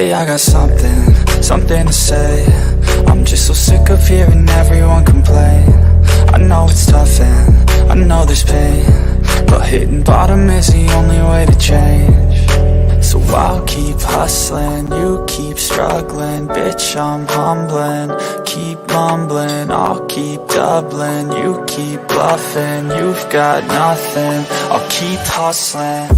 Hey, I got something to say. I'm just so sick of hearing everyone complain. I know it's tough and I know there's pain, but hitting bottom is the only way to change. So I'll keep hustling, you keep struggling. Bitch, I'm humbling, keep mumbling. I'll keep doubling, you keep bluffing. You've got nothing, I'll keep hustling.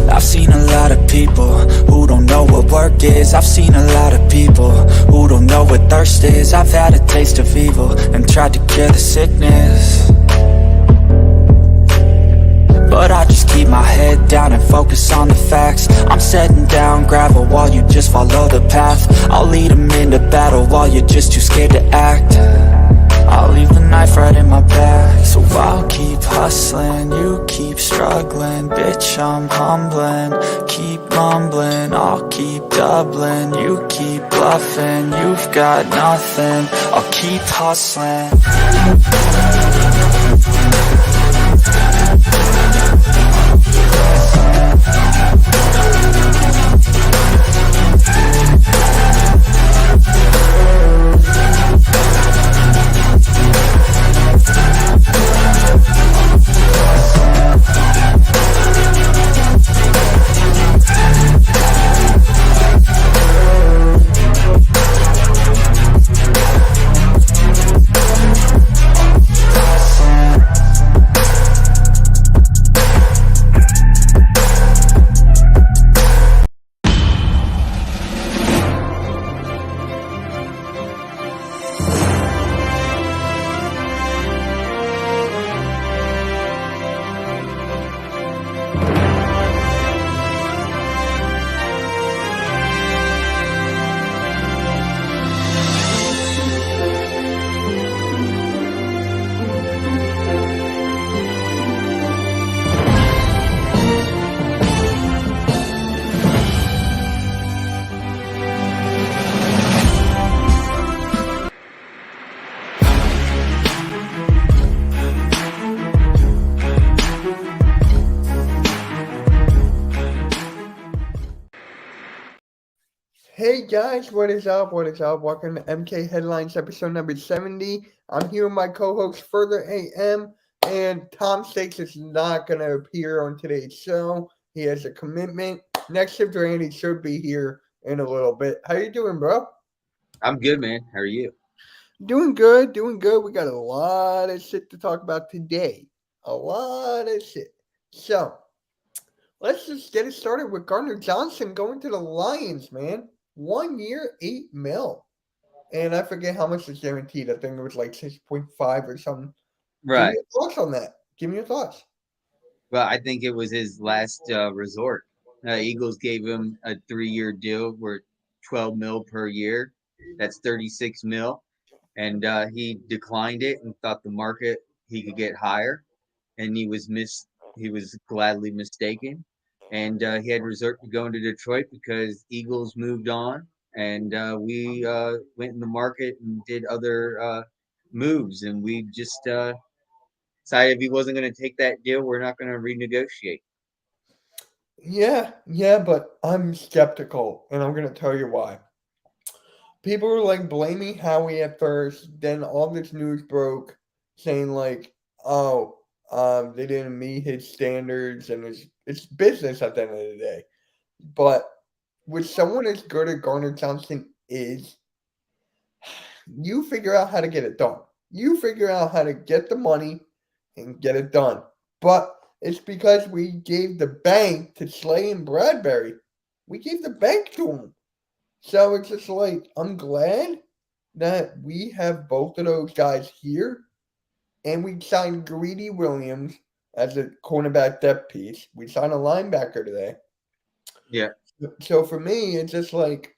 I've seen a lot of people who don't know what work is. I've seen a lot of people who don't know what thirst is. I've had a taste of evil and tried to cure the sickness, but I just keep my head down and focus on the facts. I'm setting down gravel while you just follow the path. I'll lead them into battle while you're just too scared to act. I'll leave the knife right in my back. So I'll keep hustling, you keep struggling. Bitch, I'm humbling, keep mumbling. I'll keep doubling, you keep bluffing. You've got nothing, I'll keep hustling. Hey guys, what is up? What is up? Welcome to MK Headlines episode number 70. I'm here with my co-host furtheram, and Tom Stakes is not going to appear on today's show. He has a commitment. Next shift Randy should be here in a little bit. How you doing, bro? I'm good, man. How are you? Doing good, doing good. We got a lot of shit to talk about today. A lot of shit. So, let's just get it started with Gardner Johnson going to the Lions, man. 1 year, $8 million. And I forget how much is guaranteed. I think it was like 6.5 or something. Right. Give me your thoughts on that. Give me your thoughts. Well, I think it was his last resort. Eagles gave him a 3-year deal worth 12 mil per year. That's 36 mil. And he declined it and thought the market he could get higher. And he was gladly mistaken. And he had resort to going to Detroit because Eagles moved on, and we went in the market and did other moves, and we just decided if he wasn't going to take that deal, we're not going to renegotiate. Yeah, but I'm skeptical, and I'm going to tell you why. People were like blaming Howie at first, then all this news broke saying like, oh, they didn't meet his standards, and it's business at the end of the day. But with someone as good as Gardner Johnson is, you figure out how to get it done. You figure out how to get the money and get it done. But it's because we gave the bank to Slay and Bradbury. We gave the bank to him. So it's just like, I'm glad that we have both of those guys here. And we signed Greedy Williams as a cornerback depth piece. We signed a linebacker today. Yeah. So for me, it's just like,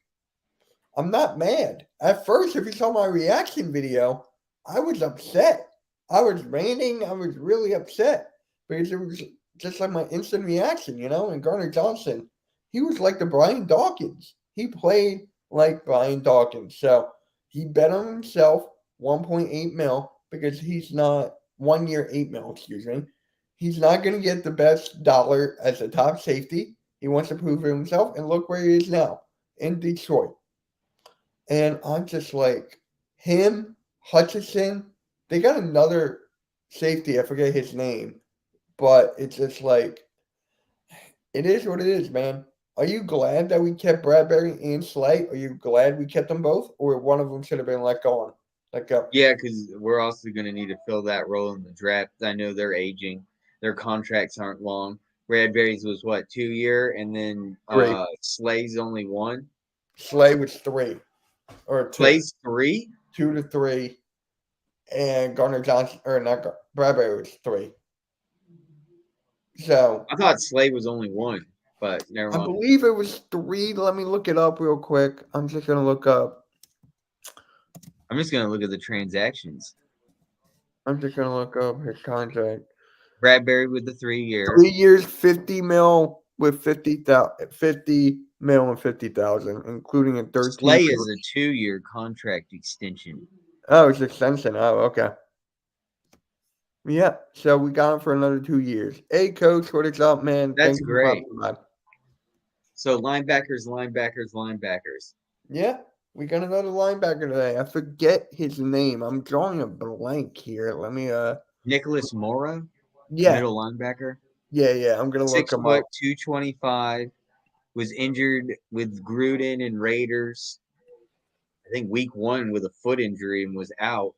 I'm not mad. At first, if you saw my reaction video, I was upset. I was ranting. I was really upset because it was just like my instant reaction, And Gardner Johnson, he was like the Brian Dawkins. He played like Brian Dawkins. So he bet on himself 1.8 mil because he's not 1 year 8 mil, excuse me. He's not going to get the best dollar as a top safety. He wants to prove it himself, and look where he is now in Detroit. And I'm just like, him, Hutchinson, they got another safety. I forget his name, but it's just like, it is what it is, man. Are you glad that we kept Bradbury and Slay? Are you glad we kept them both, or one of them should have been let go? Yeah, because we're also going to need to fill that role in the draft. I know they're aging; their contracts aren't long. Bradbury's was what 2 year, and then Three. Slay's only one. Slay was 3 or 2, Slay's 3. 2 to 3, and Gardner Johnson or not Bradbury was 3. So I thought Slay was only one, but never I mind. believe it was 3. Let me look it up real quick. I'm just gonna look up. I'm just going to look at the transactions. I'm just gonna look up his contract. Bradbury with the 3 year. 3 years, 50 mil with 50 mil and 50,000, including a 13. Slay is a 2 year contract extension. Oh, it's extension. Oh, okay. Yeah, so we got him for another 2 years. Hey, coach, what is up, man? That's Thank you for great. popping by. So linebackers. Yeah, we got another linebacker today. I forget his name. I'm drawing a blank here. Let me Nicholas Morrow, yeah, middle linebacker. yeah. I'm gonna look 6 him foot, up. 225. Was injured with Gruden and Raiders. I think week 1 with a foot injury and was out.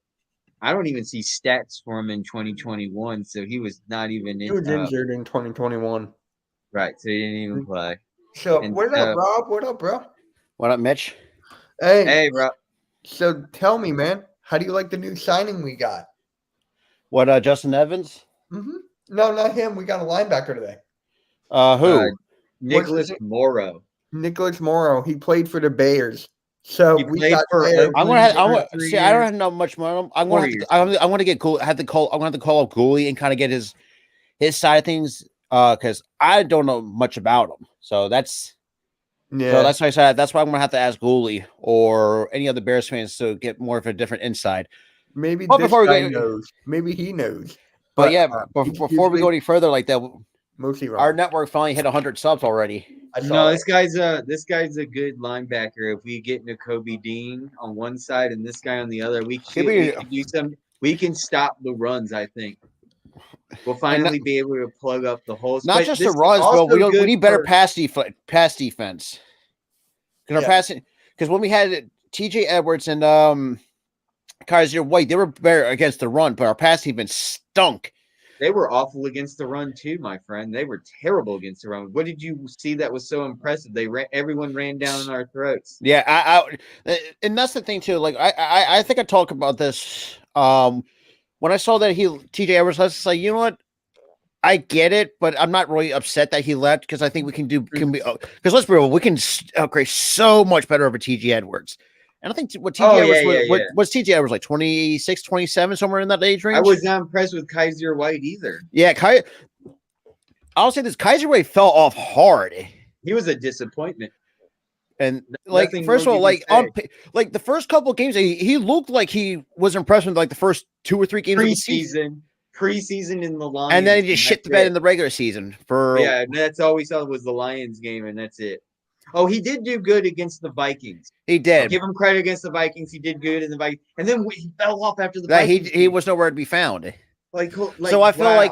I don't even see stats for him in 2021, so he was not even He in. was injured in 2021. Right, so he didn't even play. So And what up, Rob? What up, bro? What up, Mitch? Hey, Rob. so tell me, man, how do you like the new signing we got? What, Justin Evans? Mm-hmm. No, not him. We got a linebacker today. Who? Nicholas Morrow. Nicholas Morrow. He played for the Bears. So He we played got for Bears. I'm gonna have. Oakland I want for 3 see. I years. don't know much more. I'm 4 gonna. years. I want to get cool. Have to call. I'm gonna have to call up Gooley and kind of get his side of things. Because I don't know much about him. So that's. Yeah. So that's why I said. That's why I'm gonna have to ask Gooley or any other Bears fans to get more of a different insight. Maybe But this before we guy go- knows. Maybe he knows. But yeah, he's before we go any further like that, mostly wrong. our network finally hit 100 subs already. I saw No, that. this guy's a good linebacker. If we get Nakobe Dean on one side and this guy on the other, we can do some. We can stop the runs. I think we'll finally be able to plug up the holes. Not But just this the runs, is but we also need good better for- pass defense. Because our passing, because when we had TJ Edwards and Kaiser White, they were better against the run, but our pass defense stunk. They were awful against the run too, my friend. They were terrible against the run. What did you see that was so impressive? Everyone ran down our throats. Yeah, and that's the thing too. Like I think I talked about this. When I saw that TJ Edwards, I was like, you know what? I get it, but I'm not really upset that he left because I think we can because let's be real, we can upgrade so much better over TJ Edwards. And I think what TJ Edwards was TJ Edwards like 26, 27, somewhere in that age range. I was not impressed with Kaiser White either. Yeah, I'll say this: Kaiser White fell off hard. He was a disappointment. And like, first of all, like the first couple of games, he looked like he was impressed with like the first 2 or 3 games of the season. Preseason in the Lions, and then he just shit the bed in the regular season. That's all we saw was the Lions game, and that's it. Oh, he did do good against the Vikings. He did. I'll give him credit against the Vikings. He did good in the Vikings, and then he fell off after the Vikings. He was nowhere to be found. So I feel like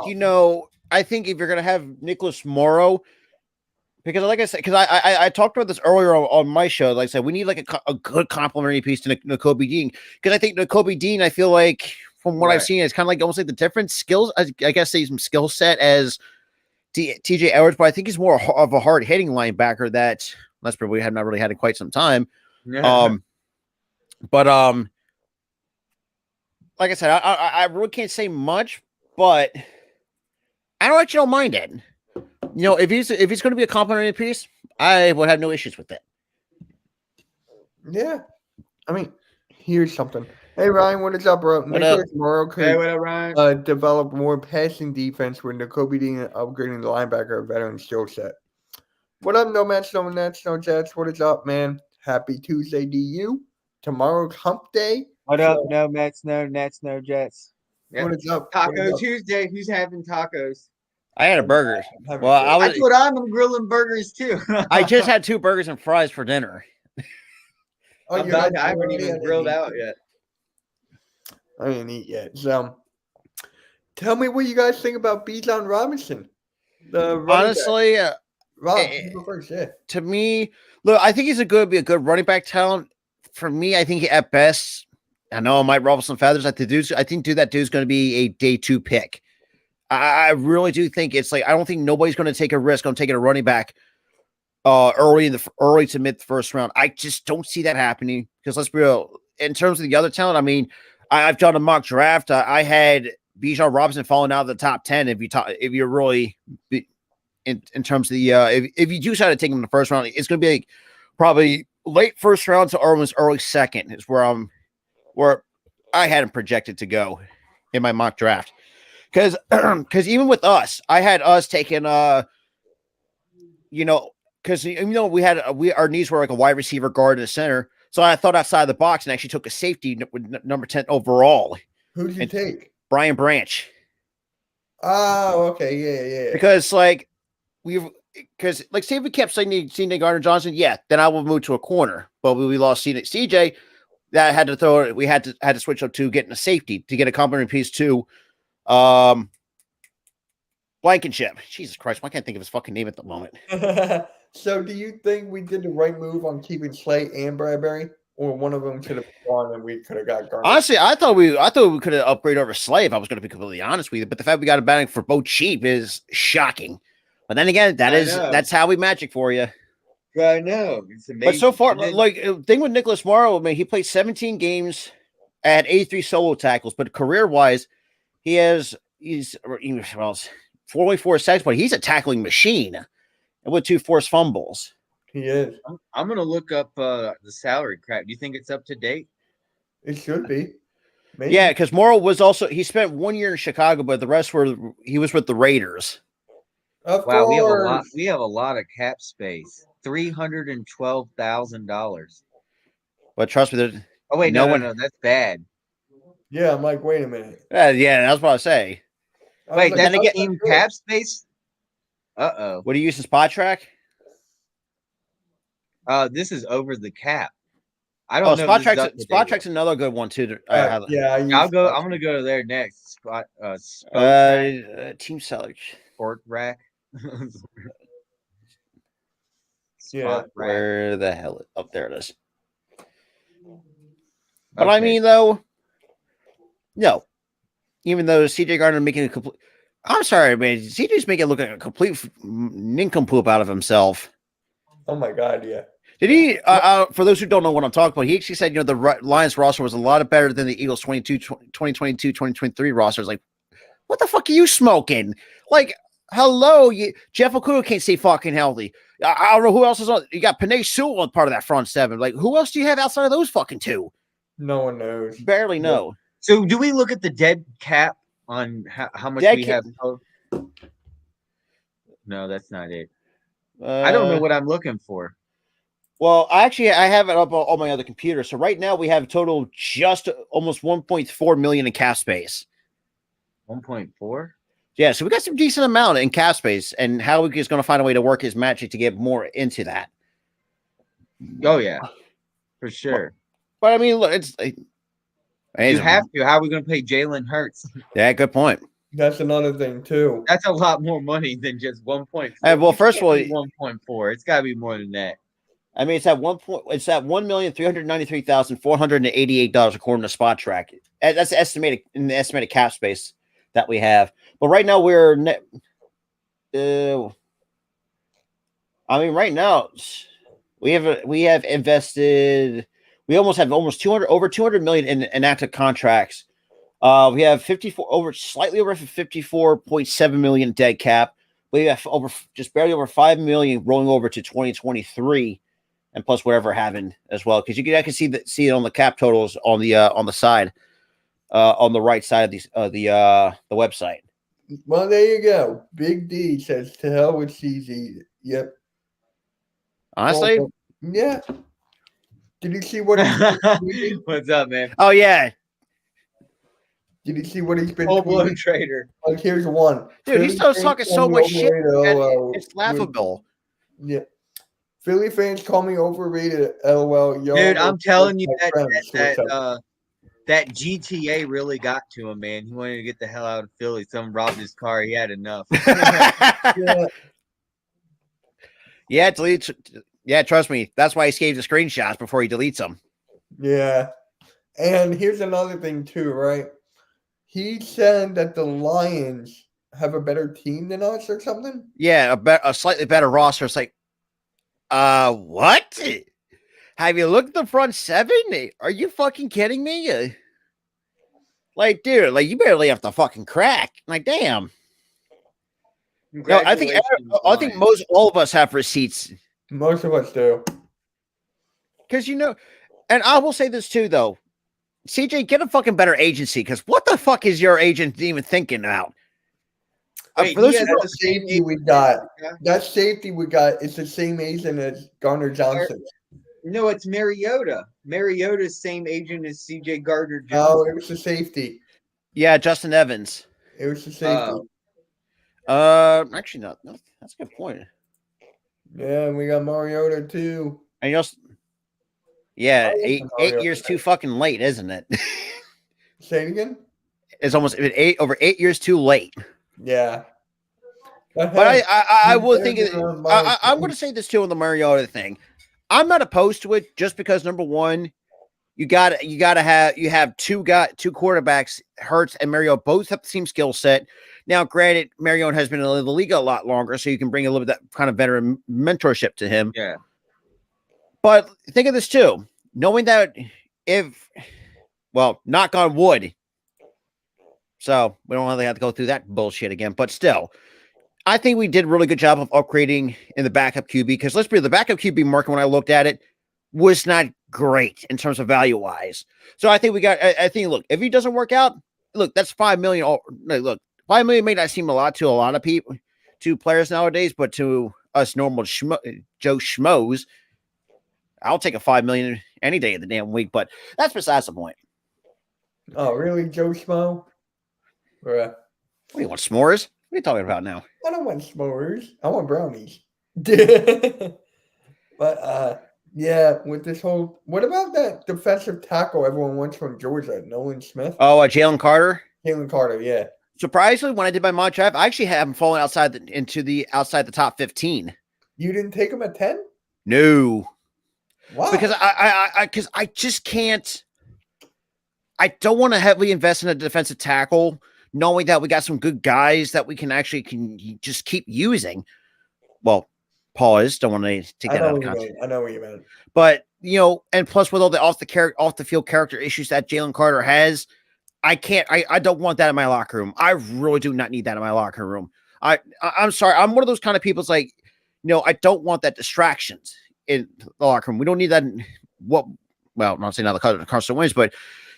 I think if you're gonna have Nicholas Morrow, because like I said, because I talked about this earlier on my show. Like I said, we need like a good complementary piece to Nakobe Dean, because I think Nakobe Dean, I feel like from what I've seen, it's kind of like almost like the different skills. I guess he's some skill set as TJ Edwards, but I think he's more of a hard hitting linebacker that we have not really had in quite some time. Yeah. But like I said, I really can't say much, but I don't mind it. You know, if he's going to be a complimentary piece, I would have no issues with it. Yeah, I mean, here's something. Hey Ryan, what is up, bro? What up? Nicholas Morrow Hey, could what up, Ryan? develop more passing defense with N'Kobe Dean upgrading the linebacker veteran skill set. What up, no Mets, no Nets, no Jets? What is up, man? Happy Tuesday to you. Tomorrow's hump day. What up? No Mets, no Nets, no Jets. Yep. What is up? Taco Tuesday. Who's having tacos? I had a burger. Well, I thought I'm grilling burgers too. I just had 2 burgers and fries for dinner. I haven't even grilled out yet. I didn't eat yet. So, tell me what you guys think about Bijan Robinson. Honestly, Rob, you go first, yeah. To me, look, I think he's be a good running back talent. For me, I think at best, I know I might ruffle some feathers. I think that dude's going to be a day 2 pick. I really do think it's like I don't think nobody's going to take a risk on taking a running back early to mid first round. I just don't see that happening because let's be real. In terms of the other talent, I mean, I've done a mock draft. I had Bijan Robinson falling out of the top 10. If you're really in terms of the if you do decide to take him in the first round, it's going to be like probably late first round to almost early second is where I had him projected to go in my mock draft. Because even with us, I had us taking because we had our needs were like a wide receiver, guard, and a center. So I thought outside the box and actually took a safety with number 10 overall. Who did you take? Brian Branch. Oh, okay, yeah. Because say if we kept CJ Gardner Johnson, yeah, then I would move to a corner. But we lost CJ. That had to throw it. We had to switch up to getting a safety to get a complementary piece to Blankenship. Jesus Christ, why can't I think of his fucking name at the moment? So do you think we did the right move on keeping Slay and Bradbury? Or one of them could have gone and we could have got Gardner? Honestly, I thought we could have upgraded over Slay if I was going to be completely honest with you. But the fact we got a batting for both cheap is shocking. But then again, that's how we magic for you. I know. It's amazing. But so far, the thing with Nicholas Morrow, I mean, he played 17 games at 83 solo tackles, but career-wise, he's 44 sacks, but he's a tackling machine. And with 2 forced fumbles. He is. I'm going to look up the salary crap. Do you think it's up to date? It should be. Maybe. Yeah, because Morrow he spent 1 year in Chicago, but the rest he was with the Raiders. Of course. We have a lot of cap space. $312,000. But trust me, no, that's bad. Yeah, I'm like, wait a minute. Yeah, that's what I say. Wait, that's team cap space? Uh-oh. What are you using, Spot Track? This is over the cap. I don't know. Spot Track's another good one too. I'm gonna go to there next. Team salary. Sport Rack. Yeah. Where the hell? Up there it is. But okay. I mean, though, no. Even though CJ Gardner making a complete. I'm sorry, man. CJ's making it look like a complete nincompoop out of himself. Oh my God, yeah. Did he? For those who don't know what I'm talking about, he actually said, the Lions roster was a lot better than the Eagles 2022, 2023 rosters. Like, what the fuck are you smoking? Like, hello, Jeff Okudah can't stay fucking healthy. I don't know who else is on. You got Penei Sewell on part of that front 7. Like, who else do you have outside of those fucking 2? No one knows. Barely know. So, do we look at the dead cap on how much we have? No, that's not it. I don't know what I'm looking for. Well, I have it up on my other computer. So right now we have a total just almost 1.4 million in cap space. 1.4? Yeah, so we got some decent amount in cap space, and Howie is going to find a way to work his magic to get more into that. Oh yeah, for sure. But I mean, look, you have to. How are we going to pay Jalen Hurts? Yeah, good point. That's another thing too. That's a lot more money than just 1.4. Well, first of all, 1.4. It's got to be more than that. I mean, it's at $1,393,488 according to Spot Track. That's the estimated cap space that we have. But right now we're right now we have invested. We almost 200 million in active contracts. We have slightly over 54.7 million dead cap. We have just barely over 5 million rolling over to 2023. and plus whatever happened as well, because I can see it on the cap totals on the side, on the right side of the website. Well, there you go. Big D says to hell with CZ. Yep. Honestly, yeah. Did you see what he's been tweeting? What's up, man? Oh yeah. Did you see what he's been Full-blown tweeting? trader. Like, here's one. Dude, he's still talking so much shit. It's laughable. Yeah. Philly fans call me overrated. LOL. Dude, I'm telling you that GTA really got to him, man. He wanted to get the hell out of Philly. Someone robbed his car. He had enough. Yeah, delete. Yeah, trust me. That's why he saves the screenshots before he deletes them. Yeah. And here's another thing too, right? He said that the Lions have a better team than us or something. Yeah, a slightly better roster. It's like, what? Have you looked at the front seven? Are you fucking kidding me? Like, dude, like you barely have to fucking crack. Like, damn. No, I think most all of us have receipts. Most of us do. Because and I will say this too, though. CJ, get a fucking better agency, because what the fuck is your agent even thinking about? Wait, for those the safety we got, that safety we got is the same agent as Gardner Johnson. No, it's Mariota. Mariota's same agent as CJ Gardner Johnson. Oh, it was the safety. Yeah, Justin Evans. It was the safety. Actually, not. No, that's a good point. Yeah, and we got Mariota too. And yeah, 8 years too fucking late, isn't it? Say it again. It's almost over 8 years too late. Yeah. But I would think I'm going to say this too on the Mariota thing. I'm not opposed to it just because number one, you have two quarterbacks, Hurts and Mariota, both have the same skill set. Now, granted, Mariota has been in the league a lot longer, so you can bring a little bit of that kind of veteran mentorship to him. Yeah. But think of this too, knowing that knock on wood, so we don't really have to go through that bullshit again, but still, I think we did a really good job of upgrading in the backup QB, because let's be real, the backup QB market, when I looked at it, was not great in terms of value-wise. So I think look, if he doesn't work out, look, that's $5 million. Look, $5 million may not seem a lot to a lot of people, to players nowadays, but to us normal Joe Schmoes, I'll take a $5 million any day of the damn week, but that's besides the point. Oh, really, Joe Schmo? What do you want, s'mores? What are you talking about now? I don't want s'mores. I want brownies. But yeah, with this whole, what about that defensive tackle everyone wants from Georgia, Nolan Smith? Oh, Jalen Carter. Jalen Carter, yeah. Surprisingly, when I did my mock draft, I actually have him falling outside the top 15. You didn't take him at 10? No. Why? Because I just can't. I don't want to heavily invest in a defensive tackle, knowing that we got some good guys that we can just keep using. Well, pause. Don't want to take that out of context. I know what you meant. But and plus with all the off the field character issues that Jalen Carter has, I can't. I don't want that in my locker room. I really do not need that in my locker room. I'm sorry. I'm one of those kind of people. It's like, I don't want that distractions in the locker room. We don't need that. I'm not saying now the Carson wins, but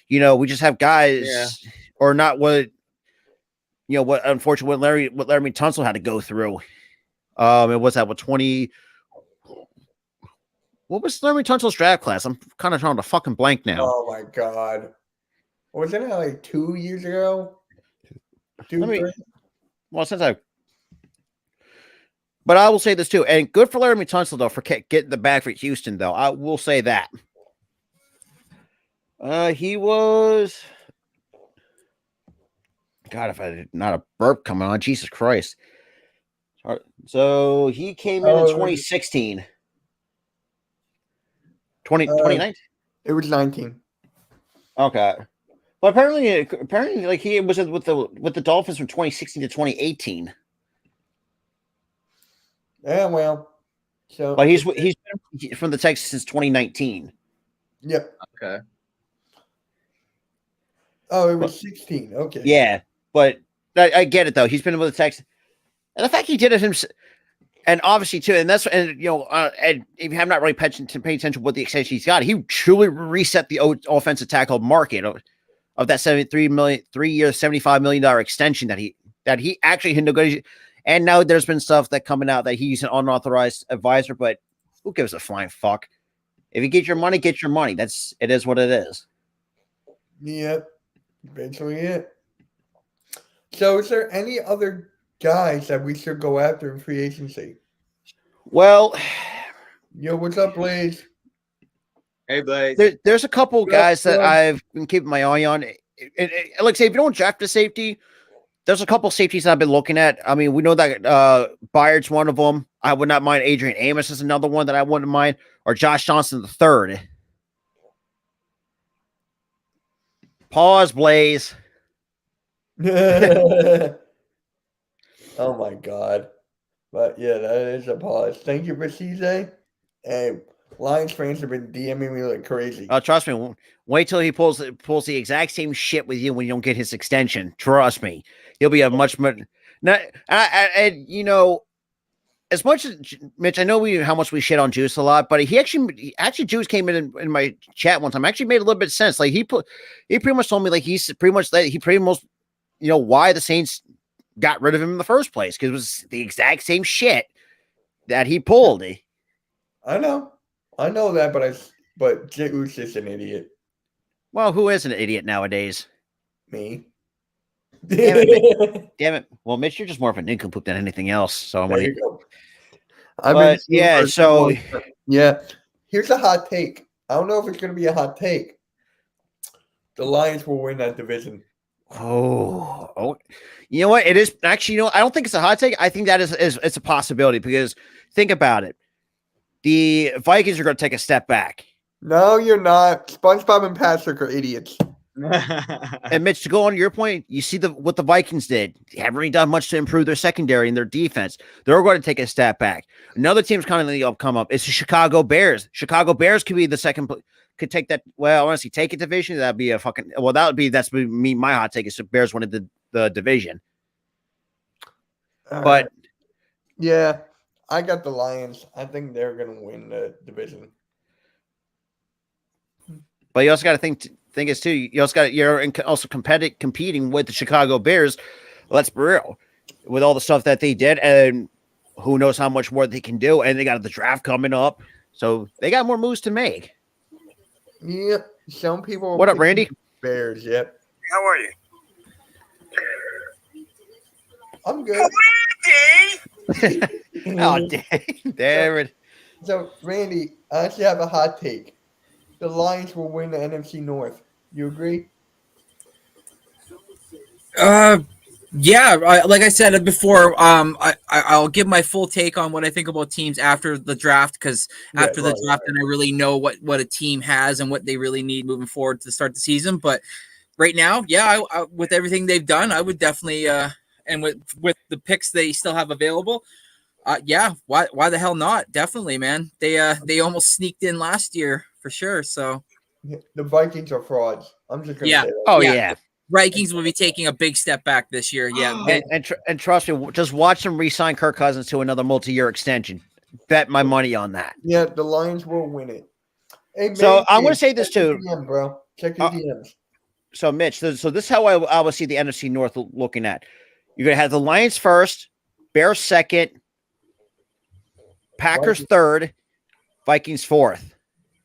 we just have guys or not what unfortunately what Laremy Tunsil had to go through. It was that 20. What was Laremy Tunsil's draft class? I'm kind of trying to fucking blank now. Oh my god. Wasn't it like 2 years ago? But I will say this too, and good for Laremy Tunsil though for getting the bag for Houston though. I will say that. He was. God, if I did not a burp coming on, Jesus Christ. So he came in 2016. 2019? It was 19. Okay. But apparently, like he was with the Dolphins from 2016 to 2018. Yeah, well. So, but he's been from the Texans since 2019. Yep. Okay. Oh, it was 16. Okay. Yeah, but I get it though. He's been with the Texans, and the fact he did it himself. And obviously too, and if you have not really paid attention to what the extension he's got, he truly reset the offensive tackle market of that 3-year, $75 million extension that he actually had negotiated. And now there's been stuff that coming out that he's an unauthorized advisor, but who gives a flying fuck? If you get your money, get your money. It is what it is. Yep, eventually it. So, is there any other guys that we should go after in free agency? Well, yo, what's up, Blaze? Hey, Blaze. There's a couple guys that I've been keeping my eye on. Like, say, if you don't draft a safety, there's a couple safeties I've been looking at. I mean, we know that Byard's one of them. I would not mind. Adrian Amos is another one that I wouldn't mind, or Josh Johnson III. Pause, Blaze. Oh my god. But yeah, that is a pause. Thank you for CJ. Hey, Lions fans have been DMing me like crazy. Oh, trust me. Wait till he pulls the exact same shit with you when you don't get his extension. Trust me, he'll be a much more. As much as Mitch, I know how much we shit on Juice a lot, but he actually Juice came in my chat one time. Actually made a little bit of sense. Like he pretty much told me like he's pretty much why the Saints got rid of him in the first place, because it was the exact same shit that he pulled. I know that, but Juice is an idiot. Well, who is an idiot nowadays? Me. Damn it. Well, Mitch, you're just more of a nincompoop than anything else. So I'm there gonna. You go. Yeah. Here's a hot take. I don't know if it's going to be a hot take. The Lions will win that division. Oh, you know what? It is actually. I don't think it's a hot take. I think that is it's a possibility, because think about it. The Vikings are going to take a step back. No, you're not. SpongeBob and Patrick are idiots. And Mitch, to go on to your point, you see what the Vikings did. They haven't really done much to improve their secondary and their defense. They're going to take a step back. Another team's kind of come up. It's the Chicago Bears. Chicago Bears could be the second. Could take that. Well, honestly, take a division. That'd be a fucking. Well, that's me. My hot take is the Bears wanted the division. But yeah, I got the Lions. I think they're going to win the division. But you also got to think is too. You're also competing with the Chicago Bears. Let's be real, with all the stuff that they did, and who knows how much more they can do. And they got the draft coming up, so they got more moves to make. Yep. Some people. What up, Randy? Bears. Yep. How are you? I'm good. Oh, damn it. So, Randy, I actually have a hot take. The Lions will win the NFC North. You agree? Yeah. Like I said before, I'll give my full take on what I think about teams after the draft, because after the draft, then I really know what a team has and what they really need moving forward to start the season. But right now, yeah, I, with everything they've done, I would definitely and with the picks they still have available, yeah, why the hell not? Definitely, man. They almost sneaked in last year for sure. So the Vikings are frauds. I'm just gonna say that. Oh yeah. Vikings will be taking a big step back this year. Yeah, and trust me, just watch them re-sign Kirk Cousins to another multi-year extension. Bet my money on that. Yeah, the Lions will win it. Hey, so I'm going to say this too, DM, bro. Check your DMs. So Mitch, so this is how I will see the NFC North looking at. You're going to have the Lions first, Bears second, Packers third, Vikings fourth.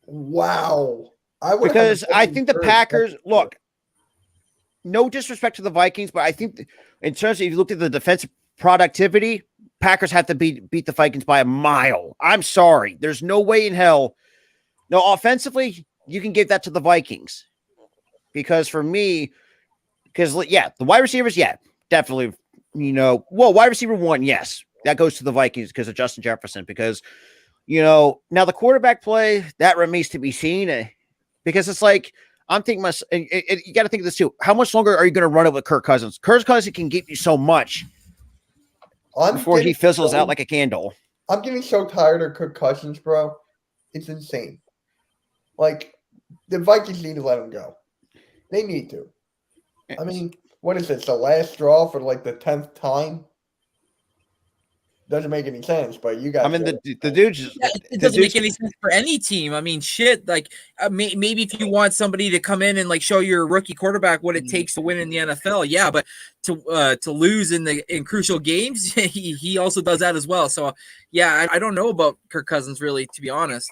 Wow. Because I think the Packers, look, no disrespect to the Vikings, but I think in terms of, if you looked at the defensive productivity, Packers have to beat the Vikings by a mile. I'm sorry. There's no way in hell. No, offensively, you can give that to the Vikings. Because for me, the wide receivers, definitely, wide receiver one, yes, that goes to the Vikings because of Justin Jefferson. Because, now the quarterback play, that remains to be seen. Because it's like, I'm thinking you got to think of this too. How much longer are you going to run it with Kirk Cousins? Kirk Cousins can give you so much before he fizzles out like a candle. I'm getting so tired of Kirk Cousins, bro. It's insane. Like, the Vikings need to let him go. They need to. I mean, what is this? The last straw for like the 10th time? doesn't make any sense. But you guys, I mean, the dude just it doesn't make any sense for any team. I mean, shit. Like maybe if you want somebody to come in and like show your rookie quarterback what it takes to win in the NFL, yeah. But to lose in crucial games, he also does that as well. So yeah, I don't know about Kirk Cousins really, to be honest.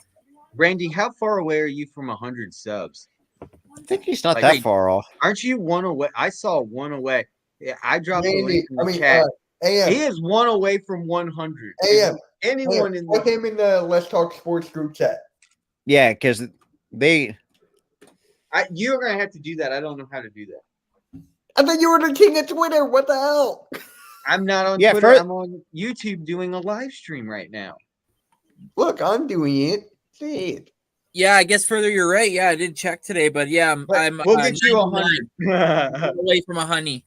Randy, how far away are you from 100 subs? I think he's not that far off. Aren't you one away? I saw one away. Yeah, I dropped the link in the chat. chat. He is one away from 100. Anyone in put him in the Let's Talk Sports group chat. Yeah, because you're gonna have to do that. I don't know how to do that. I thought you were the king of Twitter. What the hell? I'm not on Twitter. I'm on YouTube doing a live stream right now. Look, I'm doing it. See it. Yeah, I guess further you're right. Yeah, I did check today, but yeah, we'll get you 100 away from a honey.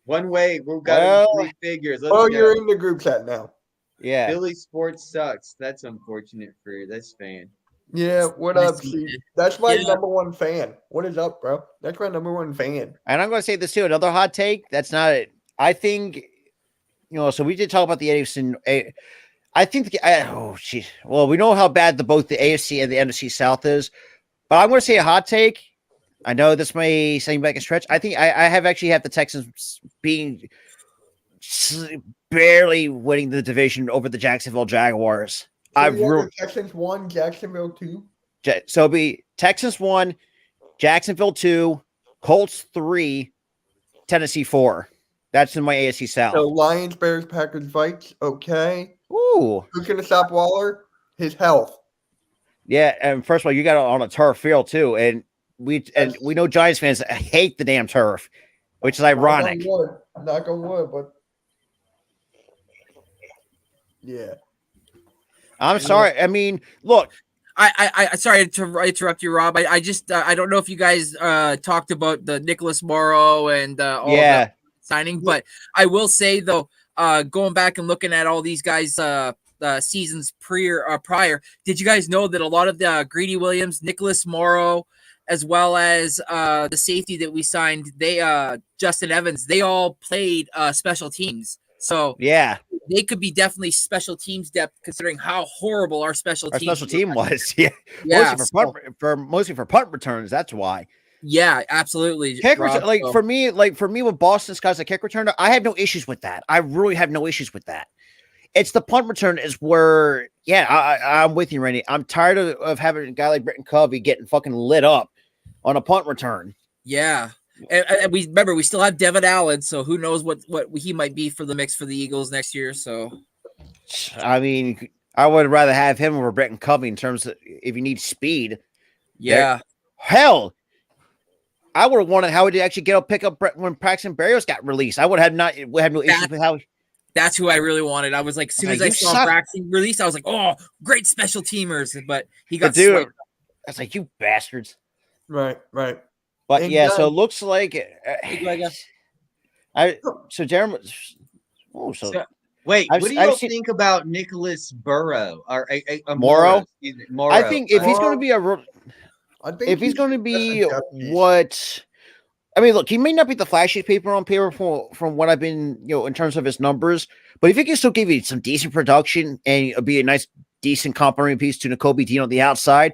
One way, we've got 3 figures. You're in the group chat now. Yeah. Philly sports sucks. That's unfortunate for this fan. Yeah, what up, Steve? That's my number one fan. What is up, bro? That's my number one fan. And I'm going to say this too. Another hot take. That's not it. I think, so we did talk about the AFC. I think well, we know how bad both the AFC and the NFC South is, but I'm going to say a hot take. I know this may seem like a stretch. I think I have the Texans being barely winning the division over the Jacksonville Jaguars. So Texans 1, Jacksonville 2. So it'll be Texans 1, Jacksonville 2, Colts 3, Tennessee 4. That's in my AFC South. So Lions, Bears, Packers, Vikes. Okay. Ooh. Who's going to stop Waller? His health. Yeah, and first of all, you got it on a turf field too, and we know Giants fans hate the damn turf, which is ironic. Knock on wood, but yeah. I'm sorry. I mean, look. I sorry to interrupt you, Rob. I just I don't know if you guys talked about the Nicholas Morrow and all the signing, but I will say though, going back and looking at all these guys seasons prior, did you guys know that a lot of the Greedy Williams, Nicholas Morrow, as well as the safety that we signed, Justin Evans, they all played special teams. So yeah, they could be definitely special teams depth considering how horrible our special team was. Yeah, mostly for punt returns. That's why. Yeah, absolutely. For me, with Boston Scott's a kick returner, I have no issues with that. I really have no issues with that. It's the punt return is where, I'm with you, Randy. I'm tired of having a guy like Britton Covey getting fucking lit up on a punt return. Yeah. And we still have Devin Allen, so who knows what he might be for the mix for the Eagles next year. So, I mean, I would rather have him over Britton Covey in terms of if you need speed. Yeah. Hell, I would have wanted how would you actually pick up when Paxton Berrios got released. I would have no issues with how. That's who I really wanted. I was like, as soon as I saw Braxton release, I was like, oh, great special teamers. But he got swiped. I was like, you bastards. Right. But so it looks like Jeremy. Wait, what do you think about Nicholas Burrow or Morrow? Morrow? I think if he's going to be what. I mean, look, he may not be the flashiest paper on paper from what I've been, in terms of his numbers, but if he can still give you some decent production and be a nice, decent complementary piece to Nakobe Dean on the outside,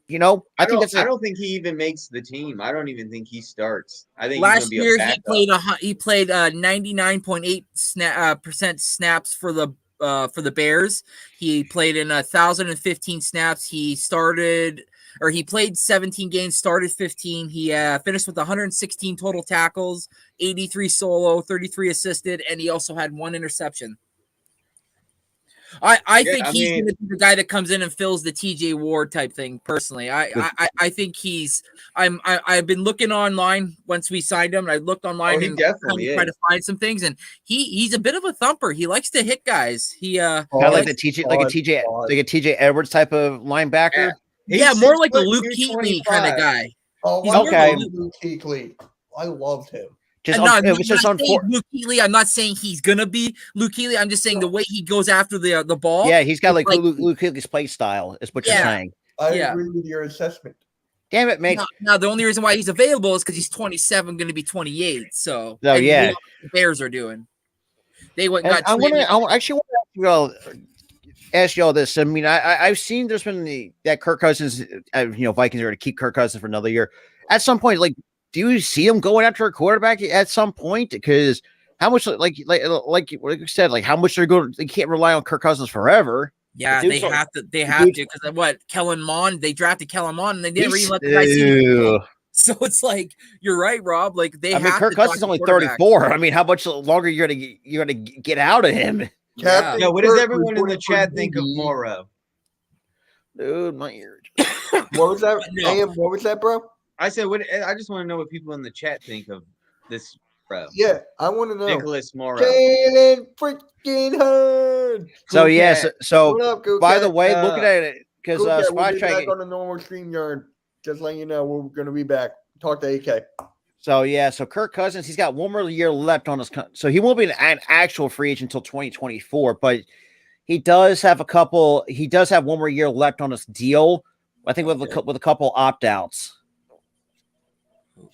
I don't think he even makes the team. I don't even think he starts. I think last year he played 99.8 percent snaps for the Bears. He played in 1,015 snaps. He played 17 games, started 15. He finished with 116 total tackles, 83 solo, 33 assisted, and he also had 1 interception. I think he's going to be the guy that comes in and fills the TJ Ward type thing. Personally, I think I've been looking online once we signed him. And I looked online and tried to find some things, and he's a bit of a thumper. He likes to hit guys. He kind of like a TJ Edwards type of linebacker. Yeah, more like a Luke Kuechly kind of guy. Oh, okay. Luke Kuechly. I loved him. Luke Kuechly. I'm not saying he's gonna be Luke Kuechly. I'm just saying the way he goes after the ball. Yeah, he's got like Luke Kuechly's play style. Is what you're saying. I agree with your assessment. Damn it, mate. Now the only reason why he's available is because he's 27, going to be 28. So the Bears are doing. They went. And I actually want to ask you all this. I mean, I've seen there's been that Kirk Cousins, Vikings are going to keep Kirk Cousins for another year. At some point, like, do you see them going after a quarterback at some point? Because how much, like you said, like how much they can't rely on Kirk Cousins forever. Yeah, they have to because of what Kellen Mond, they drafted Kellen Mond and they didn't really let the guy see. So it's like you're right, Rob. Like Kirk Cousins is only 34. I mean, how much longer you're gonna get out of him? Yeah. What does everyone in the chat think of Morrow? Dude, my ears. What was that? What was that, bro? I said, I just want to know what people in the chat think of this, bro. Yeah, I want to know. Nicholas Morrow. Jalen freaking Hurd. So yes, by the way, looking at it because Spot Track on a normal StreamYard. Just letting you know, we're going to be back. Talk to AK. So Kirk Cousins, he's got one more year left on his. So he won't be an actual free agent until 2024, but he does have one more year left on his deal. I think with a couple opt outs.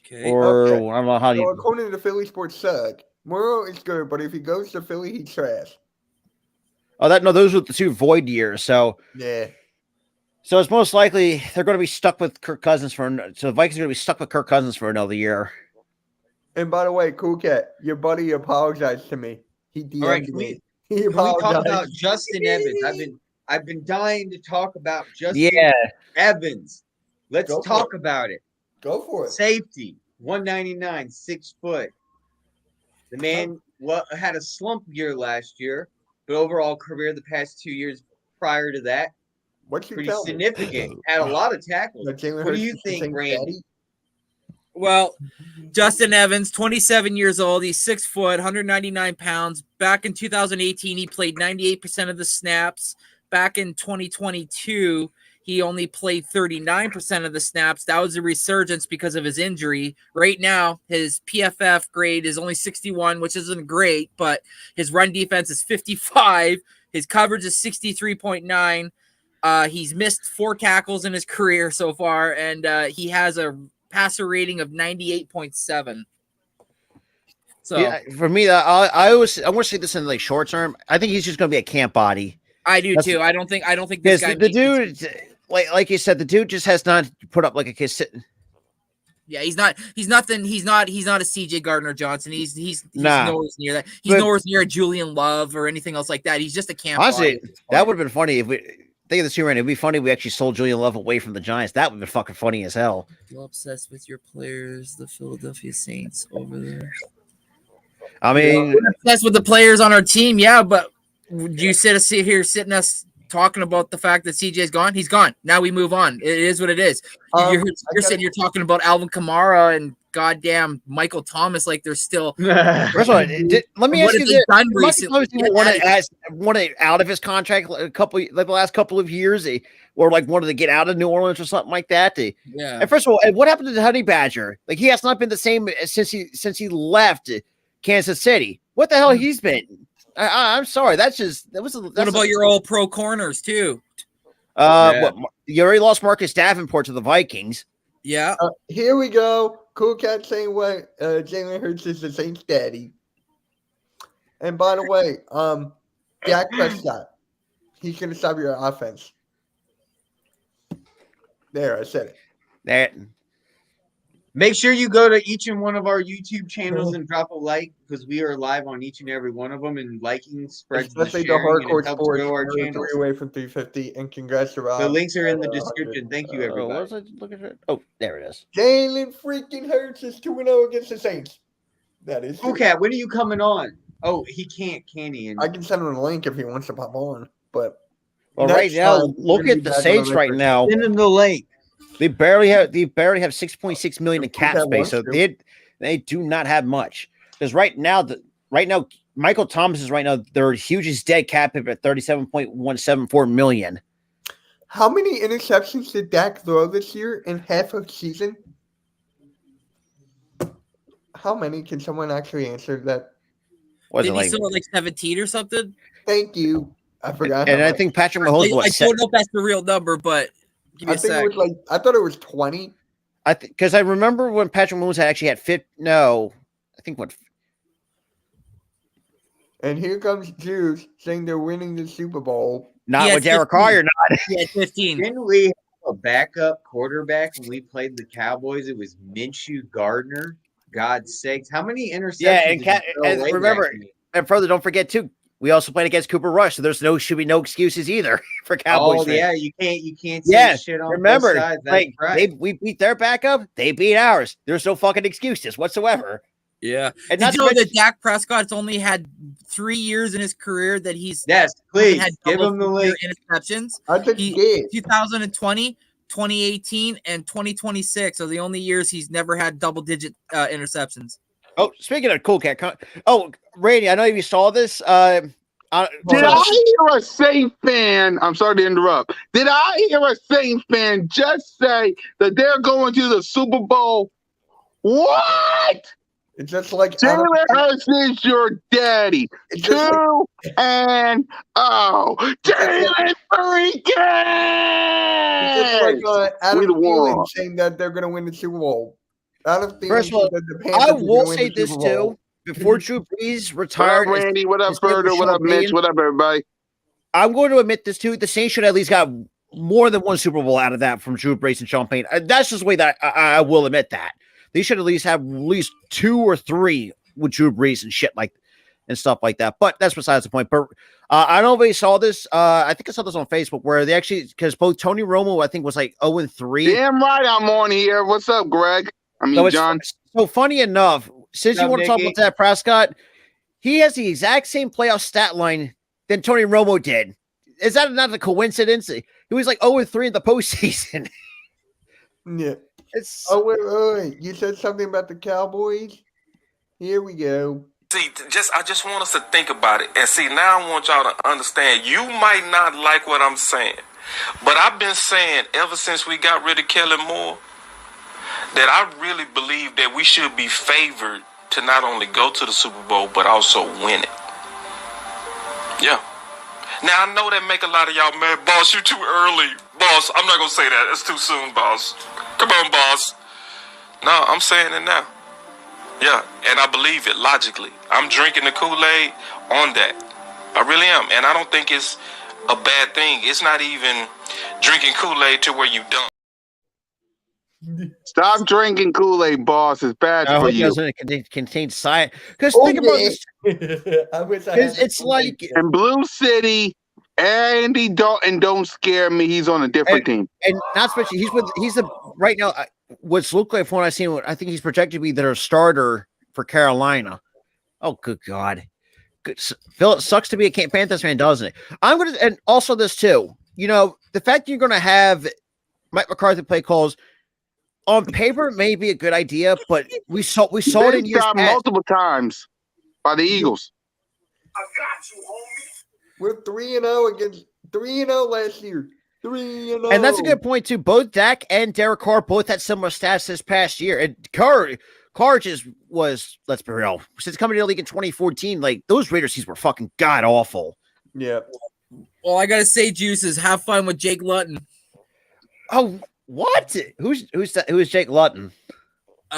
Okay. I don't know how you. According to Philly Sports Suck, Morrow is good, but if he goes to Philly, he's trash. Those were the 2 void years. So yeah. So it's most likely they're going to be stuck with Kirk Cousins so the Vikings are going to be stuck with Kirk Cousins for another year. And by the way, Cool Cat, your buddy apologized to me. He DM'd All right, me. Can we talk about Justin Evans? I've been dying to talk about Justin Evans. Let's talk about it. Go for it. Safety, 199, 6 foot. The man had a slump year last year, but overall career the past 2 years prior to that, pretty significant. Had a lot of tackles. What do you think, Randy? Well, Justin Evans, 27 years old. He's 6 foot, 199 pounds. Back in 2018, he played 98% of the snaps. Back in 2022, he only played 39% of the snaps. That was a resurgence because of his injury. Right now, his PFF grade is only 61, which isn't great, but his run defense is 55. His coverage is 63.9. He's missed 4 tackles in his career so far, and he has a passer rating of 98.7. So yeah, for me, I want to say this in like short term. I think he's just going to be a camp body. I do too. I don't think this guy. The dude, like you said, the dude just has not put up like a kiss. Yeah, he's not a CJ Gardner Johnson. He's nowhere near that. He's nowhere near a Julian Love or anything else like that. He's just a camp. Honestly, that would have been funny if we think of this here, Randy. It'd be funny if we actually sold Julian Love away from the Giants. That would have been fucking funny as hell. You're obsessed with your players, the Philadelphia Saints over there. I mean, we're obsessed with the players on our team, yeah, but would you sit here sitting us talking about the fact that CJ's gone? He's gone. Now we move on. It is what it is. You're sitting here talking about Alvin Kamara and goddamn Michael Thomas like they're still. First of all, let me ask you this: wanted out of his contract the last couple of years, or like wanted to get out of New Orleans or something like that. Yeah. And first of all, what happened to Honey Badger? Like he has not been the same since he left Kansas City. What the hell he's been? I'm sorry. What about your old pro corners too? You already lost Marcus Davenport to the Vikings. Yeah. Here we go. Cool Cat saying what Jalen Hurts is the Saints' daddy. And by the way, Dak Prescott, he's going to stop your offense. There, I said it. That. Make sure you go to each and one of our YouTube channels and drop a like because we are live on each and every one of them, and liking spreads the sharing hardcore and it helps grow our channels. 3 away from 350, and congrats to Rob. The links are in the description. Thank you, everybody. What was I looking at? Oh, there it is. Jalen freaking Hurts is 2-0 against the Saints. That is true. Okay, when are you coming on? Oh, he can't, can he? I can send him a link if he wants to pop on, but right now, look at the Saints right now. Send him the link. They barely have 6.6 million in cap space, so they do not have much. Because right now, Michael Thomas is right now their hugest dead cap hit at 37.174 million. How many interceptions did Dak throw this year in half a season? How many? Can someone actually answer that? Did he still like 17 or something? Thank you. I forgot. And I think Patrick Mahomes was. I don't know if that's the real number, but. I think it was I thought it was 20. Because I remember when Patrick Mahomes actually had I think And here comes Juice saying they're winning the Super Bowl. Not with Derek Carr or not. Yeah, 15. Didn't we have a backup quarterback when we played the Cowboys? It was Minshew Gardner. God's sakes. How many interceptions? Yeah, and remember, and further, don't forget, too, we also played against Cooper Rush, so there's should be no excuses either for Cowboys. Oh, yeah, you can't say shit on remember, both sides. That's right. We beat their backup, they beat ours. There's no fucking excuses whatsoever. Yeah. And did you know that Dak Prescott's only had 3 years in his career that he's please had give him the link. Interceptions. I think he did. 2020, 2018, and 2026 are the only years he's never had double-digit interceptions. Oh, speaking of cool cat, Randy, I know you saw this. Did I hear a Saints fan? I'm sorry to interrupt. Did I hear a Saints fan just say that they're going to the Super Bowl? What? It's just like Jalen Hurts is your daddy. 2-0. Jalen freaking. It's just like Adam Thielen saying that they're going to win the Super Bowl. First of all, I will say this too. Before Drew Brees retired, what up, Randy? What up, Further? What up, Mitch? What up, everybody? I'm going to admit this too. The Saints should at least got more than one Super Bowl out of that from Drew Brees and Sean Payne. That's just the way that I will admit that. They should at least have at least 2 or 3 with Drew Brees and shit and stuff like that. But that's besides the point. But I don't know if they saw this. I think I saw this on Facebook where they actually, because both Tony Romo, I think, was like 0-3. Damn right I'm on here. What's up, Greg? John. So funny enough, since you want to talk about Dak Prescott, he has the exact same playoff stat line than Tony Romo did. Is that not a coincidence? He was like 0-3 in the postseason. Yeah. Wait. You said something about the Cowboys? Here we go. See, I just want us to think about it. And see, now I want y'all to understand. You might not like what I'm saying, but I've been saying ever since we got rid of Kellen Moore that I really believe that we should be favored to not only go to the Super Bowl, but also win it. Yeah. Now, I know that make a lot of y'all mad. Boss, you too early. Boss, I'm not going to say that. It's too soon, boss. Come on, boss. No, I'm saying it now. Yeah, and I believe it logically. I'm drinking the Kool-Aid on that. I really am. And I don't think it's a bad thing. It's not even drinking Kool-Aid to where you dumb. Stop drinking Kool-Aid, boss. It's bad for you. It contains science. Because think about this. It's like in Blue City, Andy don't scare me. He's on a different team, and not especially. He's the right now. What's looked like from what I've seen, I think he's projected to be their starter for Carolina. Oh, good God! Phil, it sucks to be a Panthers fan, doesn't it? And also this too. You know, the fact that you're going to have Mike McCarthy play calls. On paper, may be a good idea, but we saw it in years past. Multiple times by the Eagles. I got you, homie. We're 3-0 against 3-0 last year. 3-0. And that's a good point too. Both Dak and Derek Carr both had similar stats this past year. And Carr just was, let's be real, since coming to the league in 2014, like those Raiders seasons were fucking god awful. Yeah. Well, I gotta say, Juices, have fun with Jake Luton. Oh. What? Who's Jake Luton?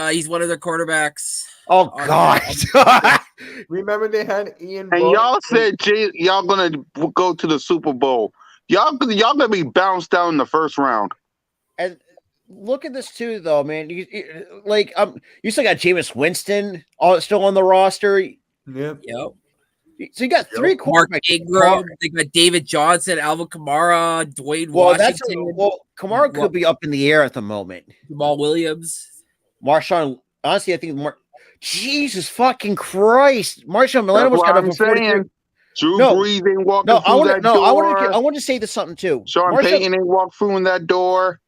He's one of their quarterbacks. Oh God! Remember they had Ian. And y'all said y'all gonna go to the Super Bowl. Y'all gonna be bounced out in the first round. And look at this too, though, man. You still got Jameis Winston still on the roster. Yep. So you got 3 quarterbacks. They got David Johnson, Alvin Kamara, Dwayne Washington. Kamara could be up in the air at the moment. Jamal Williams. Marshawn. Honestly, I think Jesus fucking Christ. Marshawn Milano was kind of a 43. Drew Brees ain't walking through that door. I want to say this something too. Sean Payton ain't walked through in that door.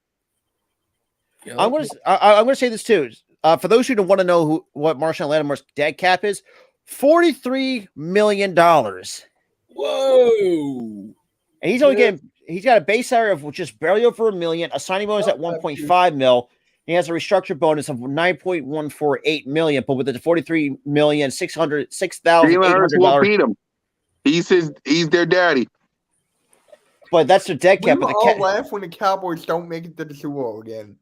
I'm going to say this too. For those who don't want to know what Marshawn Lattimore's dead cap is, $43 million. Whoa! And he's only getting. He's got a base salary of just barely over $1 million. A signing bonus at $1.5 million. He has a restructured bonus of $9.148 million, but with the $43,606,800. Beat him. He's their daddy. But that's their dead cap. We all laugh when the Cowboys don't make it to the Super Bowl again.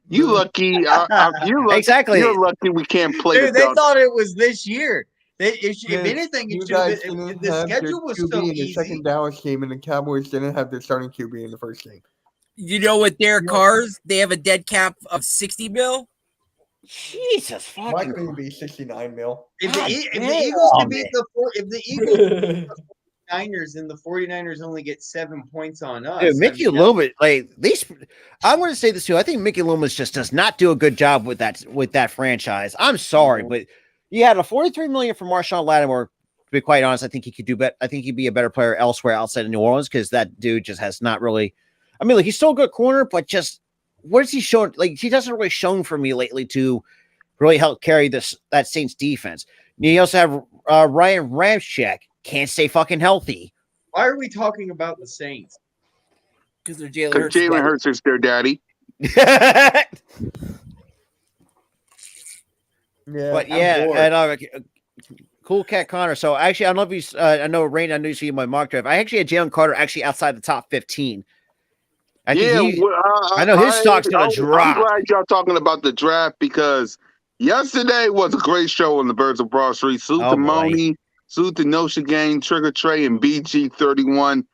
You lucky. You're lucky. Exactly. You're lucky we can't play. Dude, they thought it was this year. If anything, You it should have guys been. didn't The have their schedule was QB so in the easy. second Dallas game, and the Cowboys didn't have their starting QB in the first game. You know, with their cars, they have a dead cap of 60 mil. Jesus Why fucking. couldn't it be 69 mil? If God the Eagles damn can beat the Eagles, Niners, and the 49ers only get 7 points on us. Dude, Mickey Loomis, like these, I'm going to say this too. I think Mickey Loomis just does not do a good job with that franchise. I'm sorry, but you had a $43 million for Marshawn Lattimore. To be quite honest, I think he could do better. I think he'd be a better player elsewhere outside of New Orleans because that dude just has not really. I mean, like he's still a good corner, but just what has he shown? Like he doesn't really shown for me lately to really help carry that Saints defense. You also have Ryan Ramczyk. Can't stay fucking healthy. Why are we talking about the Saints? Because they're Jalen Hurts is their daddy. Yeah, But yeah, and Cool Cat Connor. So actually, I don't know if you, I know Rain, I know you see my mock draft. I actually had Jalen Carter actually outside the top 15. I know his stock's gonna drop. I'm glad y'all talking about the draft because yesterday was a great show on the Birds of Broad Street. Salute to Moni, salute to Nosha Gang, Trigger Trey, and BG31.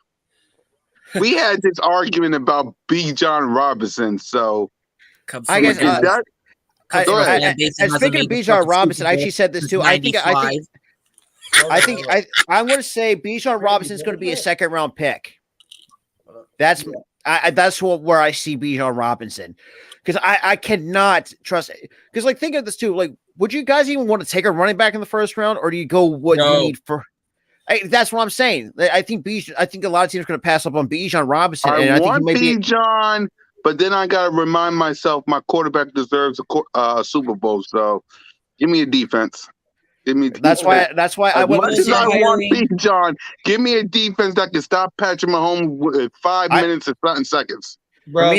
We had this argument about B. John Robinson, so I guess speaking of B. John Robinson, I actually said this too. I'm going to say B. John Robinson is going to be a second round pick. That's where I see B. John Robinson because I cannot trust. Because like think of this too. Like, would you guys even want to take a running back in the first round, or do you go what you need for? That's what I'm saying. I think a lot of teams are going to pass up on Bijan Robinson. I want Bijan, but then I got to remind myself my quarterback deserves a Super Bowl. So give me a defense. That's why I went. As much as I want Bijan, give me a defense that can stop Patrick Mahomes in 5 minutes and something seconds. Bro,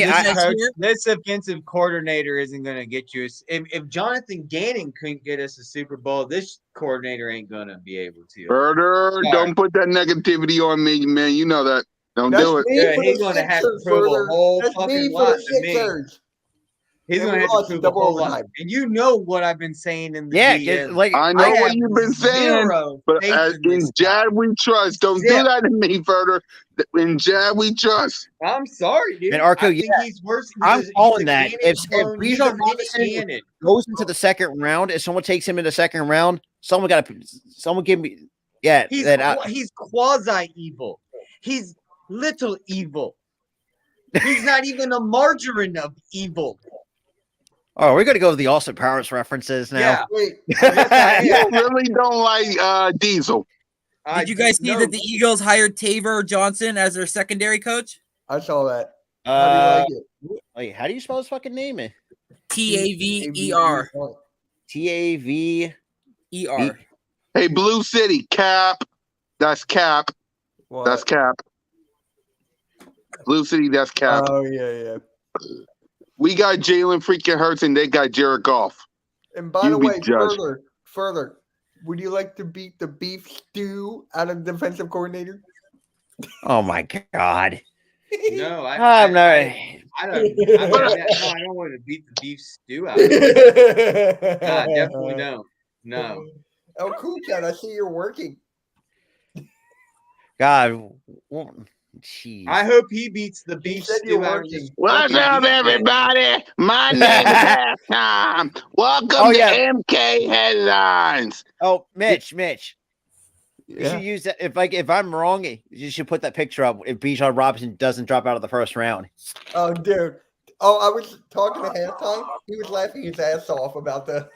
this offensive coordinator isn't going to get you. If Jonathan Gannon couldn't get us a Super Bowl, this coordinator ain't going to be able to. Herder, don't put that negativity on me, man. You know that. Don't do it. Yeah, he's going to have to prove a whole fucking lot to me. He's going to have to prove a whole lot. And you know what I've been saying in the DM. Like I know what you've been saying, but in Jad we trust. Don't do that to me, Herder. In Jad we trust. I'm sorry, dude. And Arco, he's worse. I'm calling that. If Bijan Robinson goes into the second round, if someone takes him in the second round, someone give me. Yeah, he's quasi evil. He's little evil. He's not even a margarine of evil. Oh, we're gonna go with the Austin Powers references now. Yeah. You really don't like Diesel. Did you guys see that the Eagles hired Taver Johnson as their secondary coach? I saw that. How do you like it? Wait, how do you spell his fucking name? Taver. Taver. Hey, Blue City, Cap. That's Cap. What? That's Cap. Blue City, that's Cap. Oh, yeah. We got Jalen freaking Hurts and they got Jared Goff. And by the way, further, would you like to beat the beef stew out of defensive coordinator? Oh my God. No, I don't. I don't want to beat the beef stew out of it. Nah, definitely don't. No. Oh, cool, Cat. I see you're working. God. Jeez. I hope he beats the beef stew out of this. What's up, everybody? My name is Halftime. Welcome to MK Headlines. Oh, Mitch. You should use that. If I'm wrong, you should put that picture up if Bijan Robinson doesn't drop out of the first round. Oh, dude. Oh, I was talking to Halftime. He was laughing his ass off about the.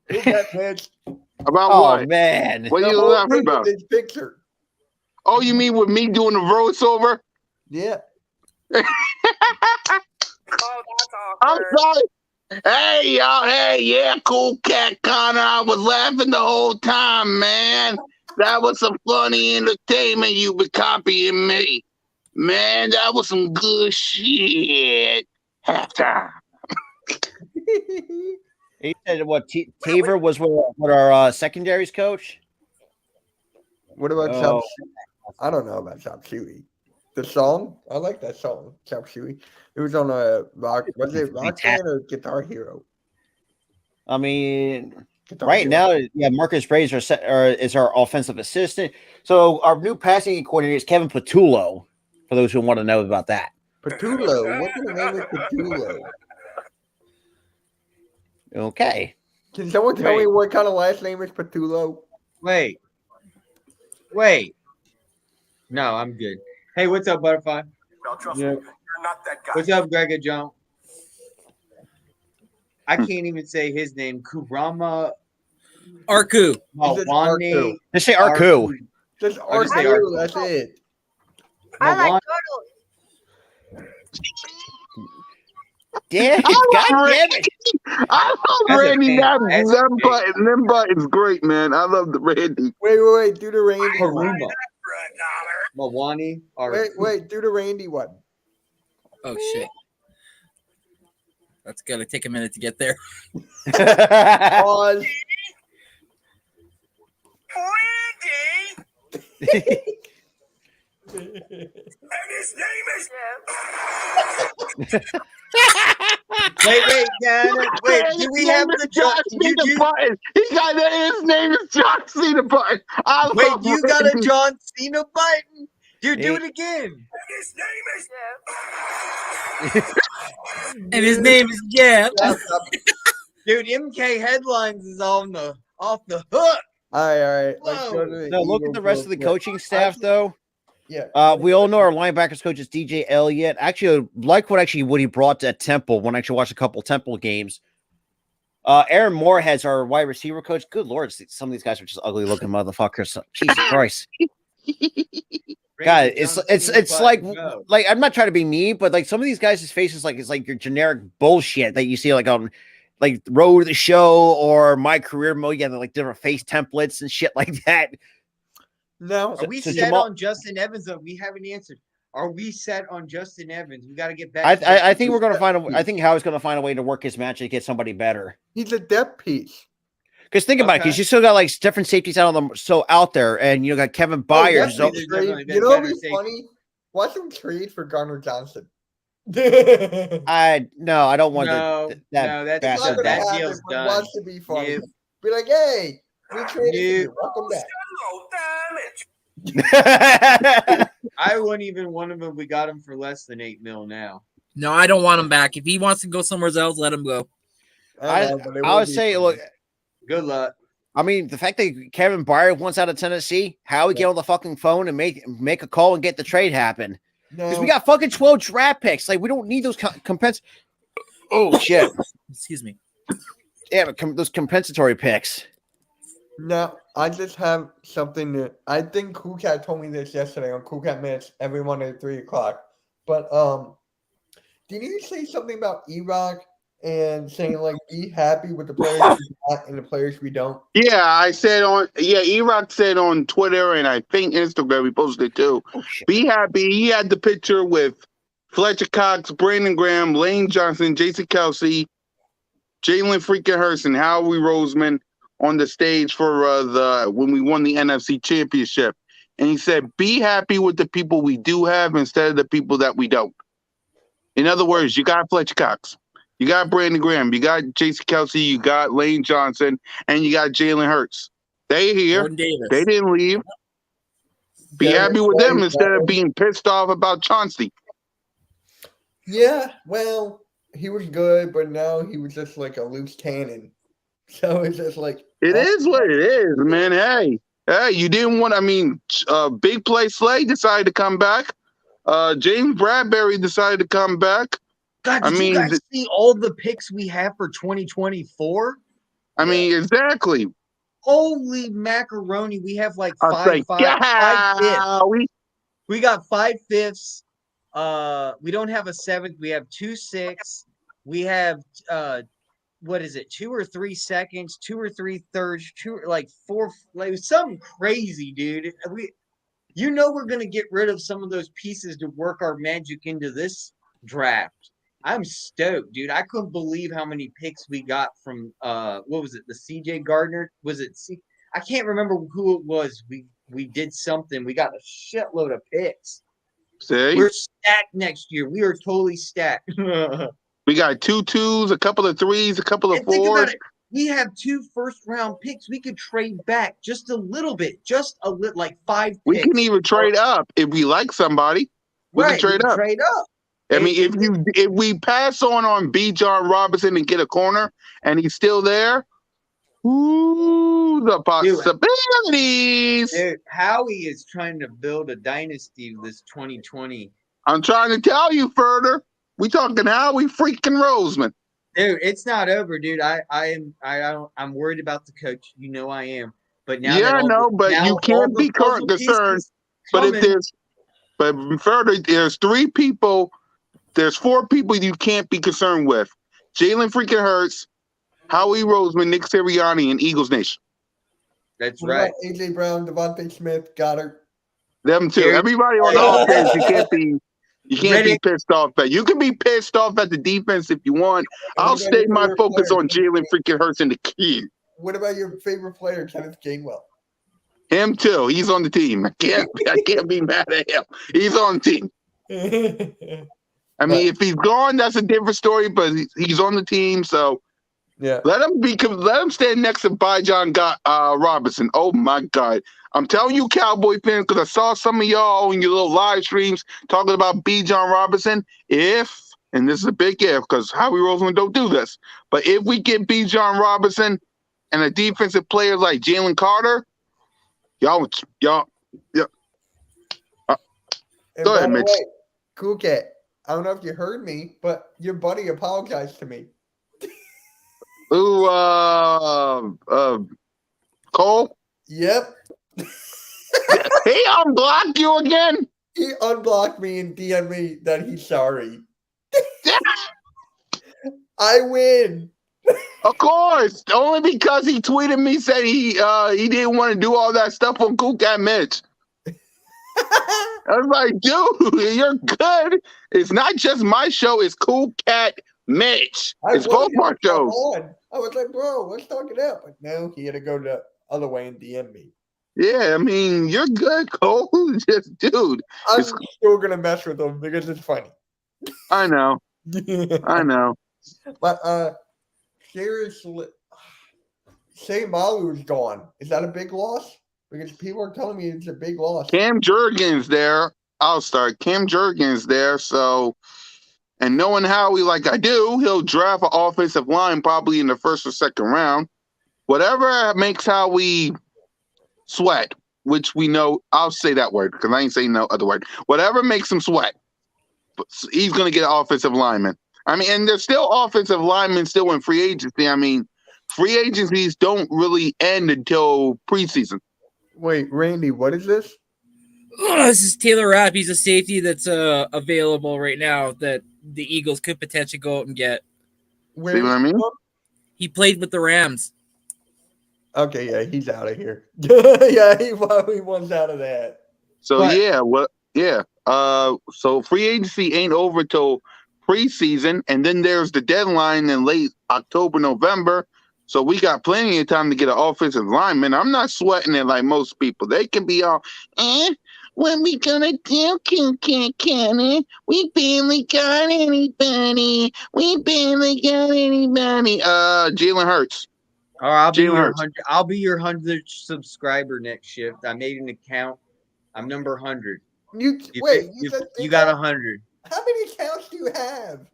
Who's that, Mitch? About what? Oh, man. What are you laughing about? This picture. Oh, you mean with me doing the voiceover? Yeah. Oh, that's I'm sorry. Hey, y'all. Hey, yeah, Cool Cat Connor. I was laughing the whole time, man. That was some funny entertainment. You been copying me. Man, that was some good shit. Halftime. He said what? Taver was what our secondaries coach? What about Chop Suey? I don't know about Chop Suey. The song? I like that song, Chop Suey. It was on a rock. Was it Rock Band or Guitar Hero? I mean, Right now, yeah, Marcus Braves is our offensive assistant. So our new passing coordinator is Kevin Patullo, for those who want to know about that. Patullo? What kind of name is Patullo? Okay. Can someone tell me what kind of last name is Patullo? Wait. No, I'm good. Hey, what's up, Butterfly? No, trust me, you're not that guy. What's up, Greg John? I can't even say his name. Kurama Arku. Mawani. Just say Arku. Just I'll just say Arku. That's it. I like Mawani. turtles. Damn, God damn it. I love Randy. Them buttons great, man. I love the Randy. Wait. Do the Randy one. Haruma. Mawani. Wait. Do the Randy one. Oh shit. That's gonna take a minute to get there. Pause. Randy. And his name is. Wait, Dana. Wait, do we have the John Cena button? His name is John Cena button. Wait, you got a John Cena button? Dude, do it again. And his name is. And his name is Jeff. Dude, MK Headlines is off the hook. All right. No, look at the rest of the coaching staff, though. Yeah. We all know our linebackers coach is DJ Elliott. Actually, like what he brought to Temple when I actually watched a couple Temple games. Aaron Moorhead's our wide receiver coach. Good Lord, some of these guys are just ugly looking motherfuckers. Jesus Christ. God, it's like I'm not trying to be mean, but like some of these guys' faces it's like your generic bullshit that you see like on like Road to the Show or My Career Mode. You have like different face templates and shit like that. No, are we set on Justin Evans? Though we haven't answered. Are we set on Justin Evans? We got to get back. I think we're gonna find I think Howie's gonna find a way to work his match to get somebody better. He's a depth piece. Because think about it, because you still got like different safeties out there, and you got Kevin Byers. You know what'd be funny? Watch him trade for Gardner Johnson. I don't want that deal's done. Watch it be funny. Yep. Be like, hey, we traded you. Welcome back. I wouldn't even want him if we got him for less than $8 million now. No, I don't want him back. If he wants to go somewhere else, let him go. I would say, look. Good luck. I mean, the fact that Kevin Byers wants out of Tennessee, how we get on the fucking phone and make a call and get the trade happen? Because we got fucking 12 draft picks. Like, we don't need those Oh shit! Excuse me. Yeah, those compensatory picks. No, I just have something to. I think Kukat told me this yesterday on Kukat Minutes every Monday at 3:00. But did you say something about E-Rock and saying like be happy with the players we got and the players we don't? Yeah, I said E-Rock said on Twitter and I think Instagram we posted too. Oh, be happy. He had the picture with Fletcher Cox, Brandon Graham, Lane Johnson, Jason Kelsey, Jalen freaking Hurst, and Howie Roseman on the stage for when we won the NFC Championship. And he said, be happy with the people we do have instead of the people that we don't. In other words, you got Fletcher Cox. You got Brandon Graham. You got Jason Kelsey. You got Lane Johnson. And you got Jalen Hurts. They here. They didn't leave. Be happy with them instead of being pissed off about Chauncey. Yeah, well, he was good, but now he was just like a loose cannon. So it's just like... It is what it is, man. Hey, you didn't want... I mean, Big Play Slay decided to come back. James Bradbury decided to come back. God, did you guys see all the picks we have for 2024? I mean, exactly. Holy macaroni. We have like five fifths. We got 5 fifths. We don't have a 7th. We have 2 6. We have 2 or 3 seconds, 2 or 3 thirds, 4, like something crazy, dude. We're gonna get rid of some of those pieces to work our magic into this draft. I'm stoked, dude. I couldn't believe how many picks we got from what was it? The CJ Gardner? Was it I can't remember who it was. We did something. We got a shitload of picks. See? We're stacked next year. We are totally stacked. We got 2 2s, a couple of 3s, a couple of 4s. we have 2 first-round picks. We could trade back just a little bit, like 5 picks. We can even trade up if we like somebody. We can trade up. Trade up. I mean, if we pass on B. John Robinson and get a corner, and he's still there, ooh, the possibilities. Dude, Howie is trying to build a dynasty this 2020. I'm trying to tell you, Further. We talking Howie freaking Roseman. Dude, it's not over, dude. I'm worried about the coach. You know I am. But now, you can't be concerned. But Further, there's 3 people. There's 4 people you can't be concerned with: Jalen freaking Hurts, Howie Roseman, Nick Sirianni, and Eagles Nation. That's what right. About AJ Brown, Devontae Smith, Goddard. Them too. Everybody on the offense, you can't be pissed off at. You can be pissed off at the defense if you want. I'll stay my focus on Jalen freaking Hurts and the key. What about your favorite player, Kenneth Gainwell? Him too. He's on the team. I can't be mad at him. He's on the team. I mean, if he's gone, that's a different story. But he's on the team, so yeah. Let him stand next to Bijan Robinson. Oh my God! I'm telling you, Cowboy fans, because I saw some of y'all on your little live streams talking about Bijan Robinson. And this is a big if, because Howie Roseman don't do this, but if we get Bijan Robinson and a defensive player like Jalen Carter, y'all. Go ahead, Mitch. Cool Cat. I don't know if you heard me, but your buddy apologized to me. Ooh, Cole? Yep. He unblocked you again? He unblocked me and DM'd me that he's sorry. I win. Of course. Only because he tweeted me, said he didn't want to do all that stuff on Cool Cat Mitch. I was like, dude, you're good. It's not just my show. It's Cool Cat Mitch. It's both our shows. I was like, bro, let's talk it out. But no, he had to go the other way and DM me. Yeah, I mean, you're good, Cole. Just, dude. I'm still going to mess with him because it's funny. I know. I know. But, seriously, Say Malu's gone. Is that a big loss? Because people are telling me it's a big loss. Cam Jurgens there. I'll start. Cam Jurgens there. So, and knowing Howie like I do, he'll draft an offensive line probably in the 1st or 2nd round. Whatever makes Howie sweat, which we know, I'll say that word because I ain't saying no other word. Whatever makes him sweat, he's going to get an offensive lineman. I mean, and there's still offensive linemen still in free agency. I mean, free agencies don't really end until preseason. Wait, Randy, what is this? This is Taylor Rapp. He's a safety that's available right now that the Eagles could potentially go out and get. See what I mean? He played with the Rams. Okay, yeah, he's out of here. Yeah, he wants out of that. So so free agency ain't over till preseason, and then there's the deadline in late October, November. So we got plenty of time to get an offensive lineman. I'm not sweating it like most people. They can be all, when we gonna do Kenny? We barely got anybody. Jalen Hurts. Or I'll be your 100th subscriber next shift. I made an account. I'm number 100. You got 100. How many accounts do you have?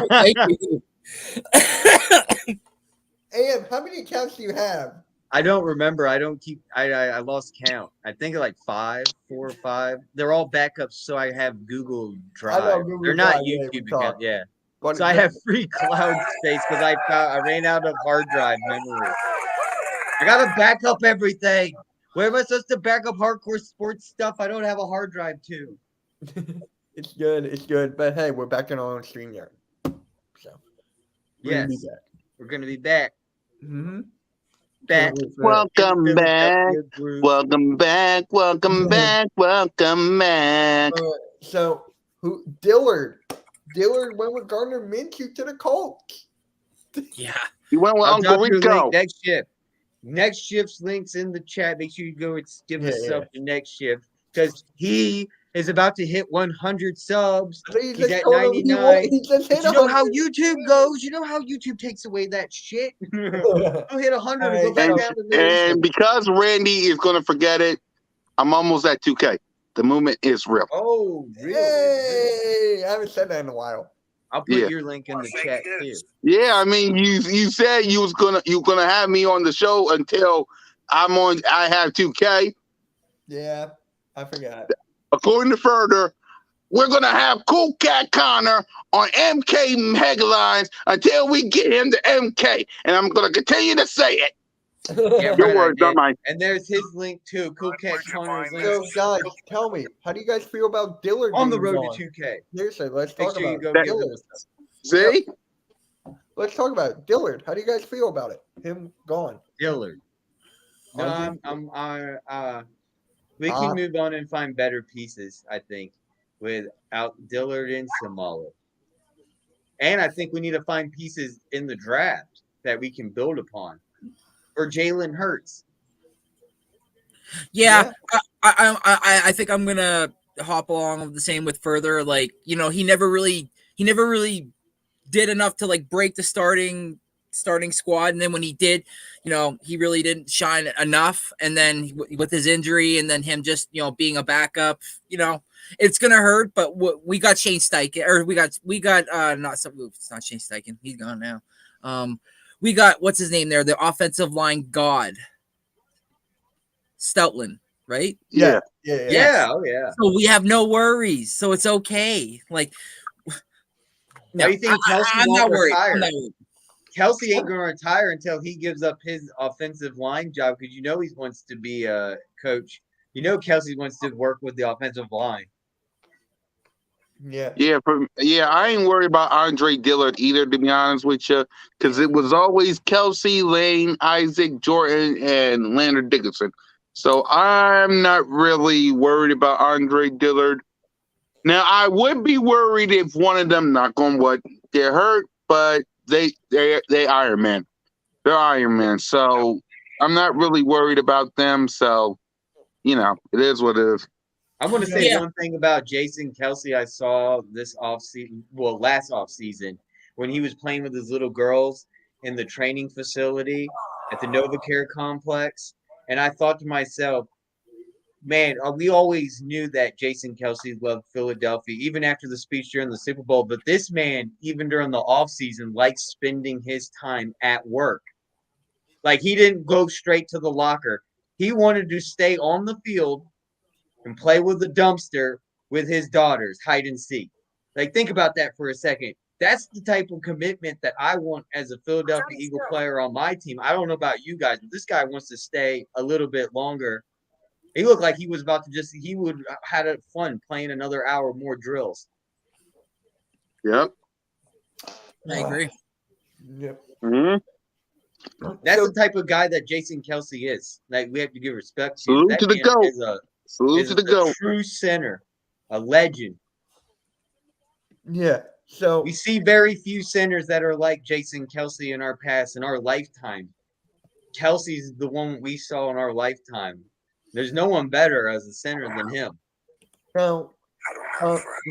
Thank you. Am, how many accounts do you have? I don't remember. I don't keep. I lost count. I think like 4 or 5. They're all backups, so I have Google Drive. They're not YouTube accounts. Yeah. So I have free cloud space because I ran out of hard drive memory. I gotta back up everything. Where am I supposed to back up hardcore sports stuff? I don't have a hard drive too. It's good. But hey, we're back in our own stream yard. So yes, we're gonna be back. Mm-hmm. Back. Welcome back. So who? Dillard went with Gardner Minshew to the Colts. Yeah, he went with Uncle Rico. Next shift. Next shift's links in the chat. Make sure you go and give us up the next shift because he is about to hit 100 subs. Please, He's let's at go to- 99. he just hit But you know 100. how YouTube goes. You know how YouTube takes away that shit. I'll hit 100 and go back down to And because Randy is going to forget it, I'm almost at 2K. The movement is real. Oh, real. Hey, I haven't said that in a while. I'll put your link in the chat too. Yeah, I mean, you said you was gonna have me on the show until I have 2K. Yeah, I forgot. According to Further, we're gonna have Cool Cat Connor on MK headlines until we get him to MK, and I'm gonna continue to say it. Yeah, Your right, words, not mine. And there's his link too. Cool Cat Connor's link. So, guys, tell me, how do you guys feel about Dillard On the being road gone? to 2K. Seriously, let's Make talk sure you about go it. give them Dillard. a sub. See? Let's talk about it. Dillard. How do you guys feel about it? Him gone. Dillard. No, we can move on and find better pieces, I think, without Dillard and Samala. And I think we need to find pieces in the draft that we can build upon. For Jalen Hurts. Yeah. I think I'm gonna hop along the same with Further. Like, you know, he never really did enough to like break the starting squad, and then when he did, you know, he really didn't shine enough. And then with his injury, and then him just, you know, being a backup, you know, it's gonna hurt. But we got Shane Steichen, or we got it's not Shane Steichen, he's gone now. We got, what's his name there, the offensive line god, Stoutland, right? Yeah. Oh yeah. So we have no worries, so it's okay. Like, no, you think Kelsey I'm won't not worried. retire? I'm not worried. Kelsey ain't gonna retire until he gives up his offensive line job, because you know he wants to be a coach. You know Kelsey wants to work with the offensive line. Yeah. I ain't worried about Andre Dillard either, to be honest with you, because it was always Kelsey, Lane, Isaac, Jordan, and Leonard Dickinson. So I'm not really worried about Andre Dillard. Now, I would be worried if one of them, knock on wood, get hurt, but they Iron Man. They're Iron Man. So I'm not really worried about them. So, you know, it is what it is. I'm going to say one thing about Jason Kelsey I saw this offseason, well, last offseason, when he was playing with his little girls in the training facility at the NovaCare complex. And I thought to myself, man, we always knew that Jason Kelsey loved Philadelphia, even after the speech during the Super Bowl. But this man, even during the offseason, likes spending his time at work. Like, he didn't go straight to the locker. He wanted to stay on the field and play with the dumpster with his daughters, hide and seek. Like, think about that for a second. That's the type of commitment that I want as a Philadelphia Eagle player on my team. I don't know about you guys, but this guy wants to stay a little bit longer. He looked like he was about to he would have had fun playing another hour more drills. Yep. I agree. Yep. Mm-hmm. That's the type of guy that Jason Kelsey is. Like, we have to give respect to. Salute to the GOAT. Salute to the GOAT. True center, a legend. Yeah. So we see very few centers that are like Jason Kelsey in our past, in our lifetime. Kelsey's the one we saw in our lifetime. There's no one better as a center than him. Now,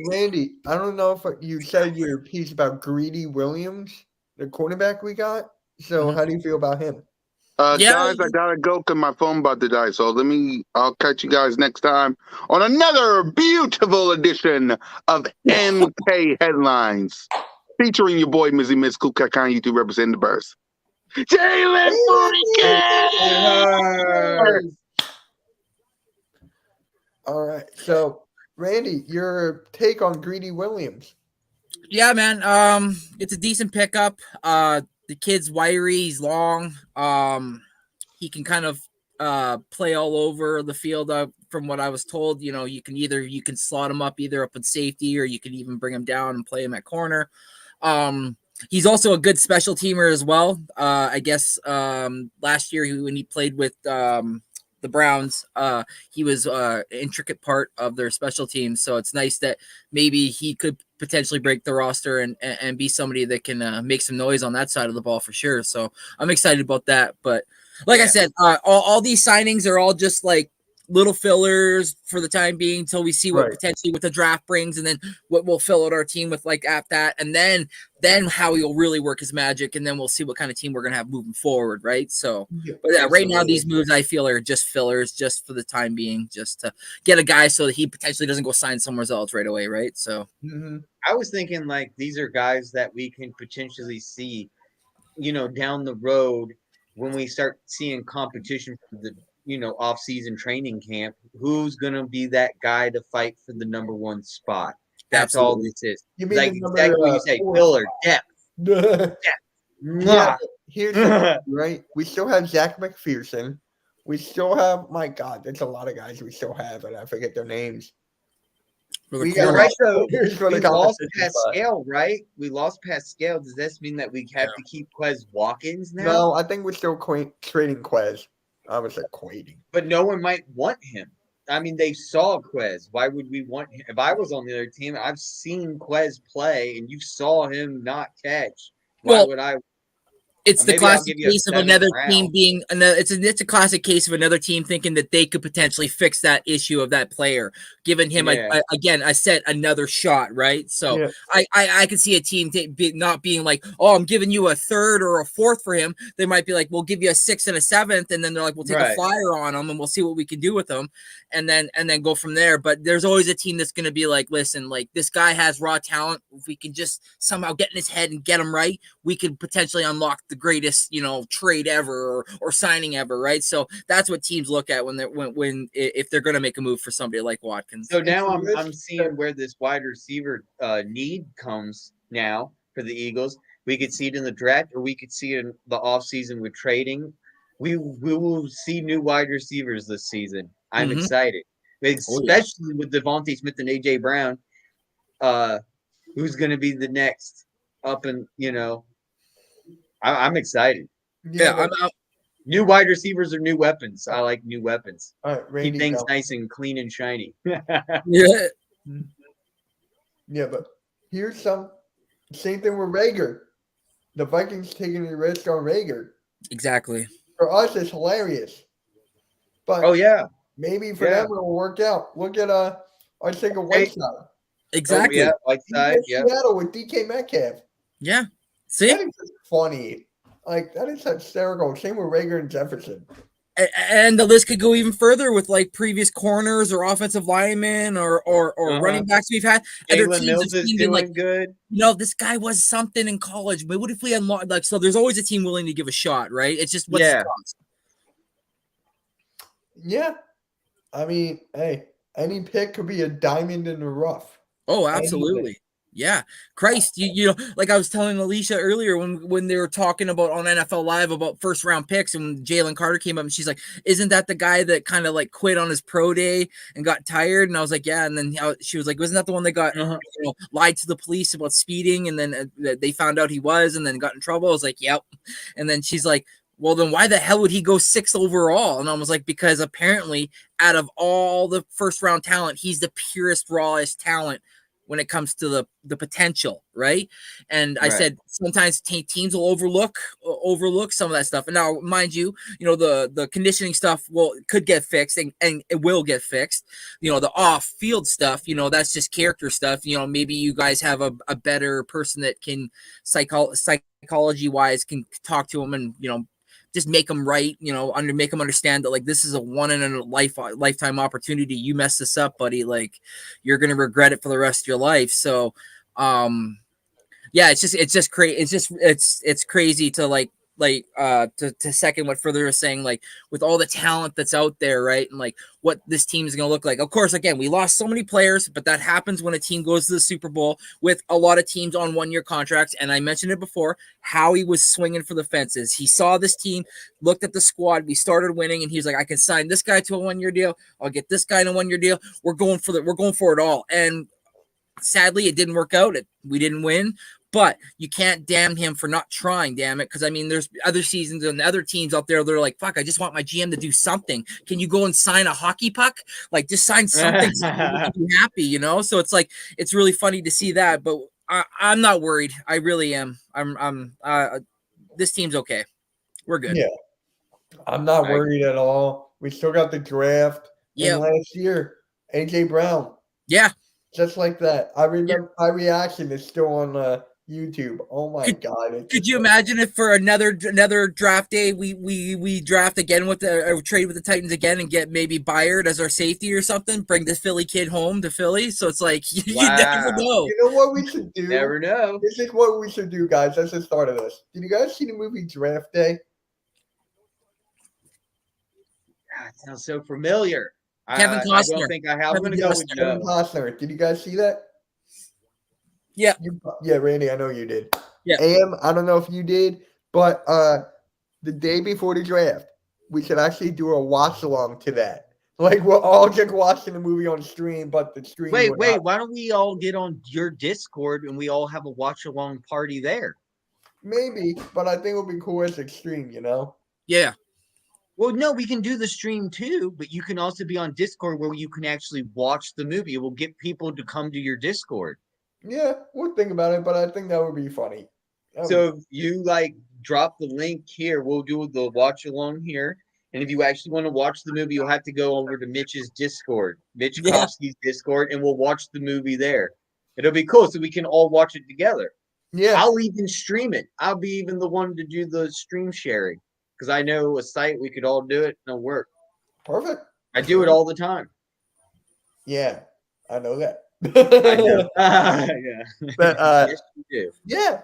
Randy, I don't know if you said your piece about Greedy Williams, the cornerback we got. So how do you feel about him? Guys, I gotta go because my phone about to die. So I'll catch you guys next time on another beautiful edition of MK Headlines, featuring your boy Mizzy Miss Cool Cat on YouTube representing the Bears. Jalen Freakin! All right. So, Randy, your take on Greedy Williams? Yeah, man. It's a decent pickup. The kid's wiry, he's long. He can kind of play all over the field. From what I was told, you know, you can slot him up either up in safety, or you can even bring him down and play him at corner. He's also a good special teamer as well. I guess last year when he played with the Browns, he was an intricate part of their special teams. So it's nice that maybe he could potentially break the roster and be somebody that can make some noise on that side of the ball for sure. So I'm excited about that. But like I said, all these signings are all just like little fillers for the time being until we see what potentially what the draft brings, and then what we'll fill out our team with like at that, and then how he'll really work his magic, and then we'll see what kind of team we're gonna have moving forward, right? So, but yeah, right now these moves I feel are just fillers, just for the time being, just to get a guy so that he potentially doesn't go sign somewhere else right away, right? So, I was thinking like these are guys that we can potentially see, down the road when we start seeing competition for the off-season training camp. Who's gonna be that guy to fight for the number one spot? That's all this is. Like exactly what you say, filler, depth. Yeah, here's the right. We still have Zach McPherson. We still have, my God, there's a lot of guys we still have, and I forget their names. We lost Pascal, right? We lost Pascal. Does this mean that we have to keep Quez Watkins now? No, I think we're still trading Quez. I was equating. But no one might want him. I mean, they saw Quez. Why would we want him? If I was on the other team, I've seen Quez play, and you saw him not catch. Why would I? It's the classic case of another team being another. It's a classic case of another team thinking that they could potentially fix that issue of that player, giving him I said another shot, right? So I could see a team not being like, oh, I'm giving you a third or a fourth for him. They might be like, we'll give you a sixth and a seventh, and then they're like, we'll take a flyer on him and we'll see what we can do with him, and then go from there. But there's always a team that's going to be like, listen, like this guy has raw talent. If we can just somehow get in his head and get him right, we could potentially unlock the greatest trade ever or signing ever, right? So that's what teams look at if they're going to make a move for somebody like Watkins. So now I'm seeing where this wide receiver need comes now for the Eagles. We could see it in the draft, or we could see it in the offseason with trading. We will see new wide receivers this season. I'm excited, especially with Devontae Smith and AJ Brown. Who's going to be the next up and I'm excited. I'm new wide receivers are new weapons. I like new weapons. All right, keep things nice and clean and shiny. Yeah, but here's same thing with Rager. The Vikings taking a risk on Rager. Exactly. For us, it's hilarious. But maybe for them it'll work out. Look at our single Whiteside. Exactly. Whiteside. Seattle with DK Metcalf. Yeah. See? That is just funny. Like, that is hysterical. Same with Rager and Jefferson. And the list could go even further with like previous corners or offensive linemen or running backs we've had. Jalen Mills is doing good. This guy was something in college. But what if we unlock so there's always a team willing to give a shot, right? It's just what's the cost. Yeah. I mean, hey, any pick could be a diamond in the rough. Oh, absolutely. Yeah. Christ, you like I was telling Alicia earlier when they were talking about on NFL Live about first round picks, and Jalen Carter came up and she's like, isn't that the guy that kind of like quit on his pro day and got tired? And I was like, yeah. And then she was like, wasn't that the one that got lied to the police about speeding, and then they found out he was and then got in trouble? I was like, yep. And then she's like, well, then why the hell would he go 6th overall? And I was like, because apparently out of all the first round talent, he's the purest, rawest talent when it comes to the potential, right? And I said sometimes teams will overlook some of that stuff. And now, mind you, the conditioning stuff could get fixed and it will get fixed. The off-field stuff, that's just character stuff. Maybe you guys have a better person that can psychology-wise can talk to him and just make them right, make them understand that like this is a one in a lifetime opportunity. You mess this up, buddy, like you're gonna regret it for the rest of your life. So, it's crazy to to second what Further is saying, like with all the talent that's out there, right? And like what this team is going to look like. Of course, again, we lost so many players, but that happens when a team goes to the Super Bowl with a lot of teams on 1-year contracts. And I mentioned it before, Howie was swinging for the fences. He saw this team, looked at the squad, we started winning, and he was like, I can sign this guy to a 1-year deal. I'll get this guy in a 1-year deal. We're going for it all. And sadly, it didn't work out. We didn't win. But you can't damn him for not trying, damn it. Because, I mean, there's other seasons and other teams out there that are like, fuck, I just want my GM to do something. Can you go and sign a hockey puck? Like, just sign something so you can be happy, So it's like, it's really funny to see that. But I'm not worried. I really am. This team's okay. We're good. Yeah. I'm not worried at all. We still got the draft. Yeah. And last year, AJ Brown. Yeah. Just like that. I remember my reaction is still on YouTube. Oh my god! Could you imagine if for another draft day we draft again with or trade with the Titans again and get maybe Byard as our safety or something? Bring the Philly kid home to Philly. So it's like you never know. You know what we should do? Never know. This is what we should do, guys. That's the start of this. Did you guys see the movie Draft Day? God, it sounds so familiar. Kevin Costner. I don't think I have. I'm going to go with Kevin no. Costner. Did you guys see that? Yeah. Yeah, Randy, I know you did. Yeah. I don't know if you did, but the day before the draft, we should actually do a watch along to that. Like we're all just watching the movie on stream, but the stream. Wait. Why don't we all get on your Discord and we all have a watch along party there? Maybe, but I think it would be cool as extreme, you know? Yeah. Well, no, we can do the stream too, but you can also be on Discord where you can actually watch the movie. It will get people to come to your Discord. Yeah, we'll think about it, but I think that would be funny. So if you drop the link here, we'll do the watch along here. And if you actually want to watch the movie, you'll have to go over to Mitch's Discord, Mitch Kofsky's Discord, and we'll watch the movie there. It'll be cool, so we can all watch it together. Yeah. I'll even stream it. I'll be even the one to do the stream sharing because I know a site we could all do it and it'll work. Perfect. I do it all the time. Yeah, I know that. I know. Yeah. But, yes, you do. Yeah.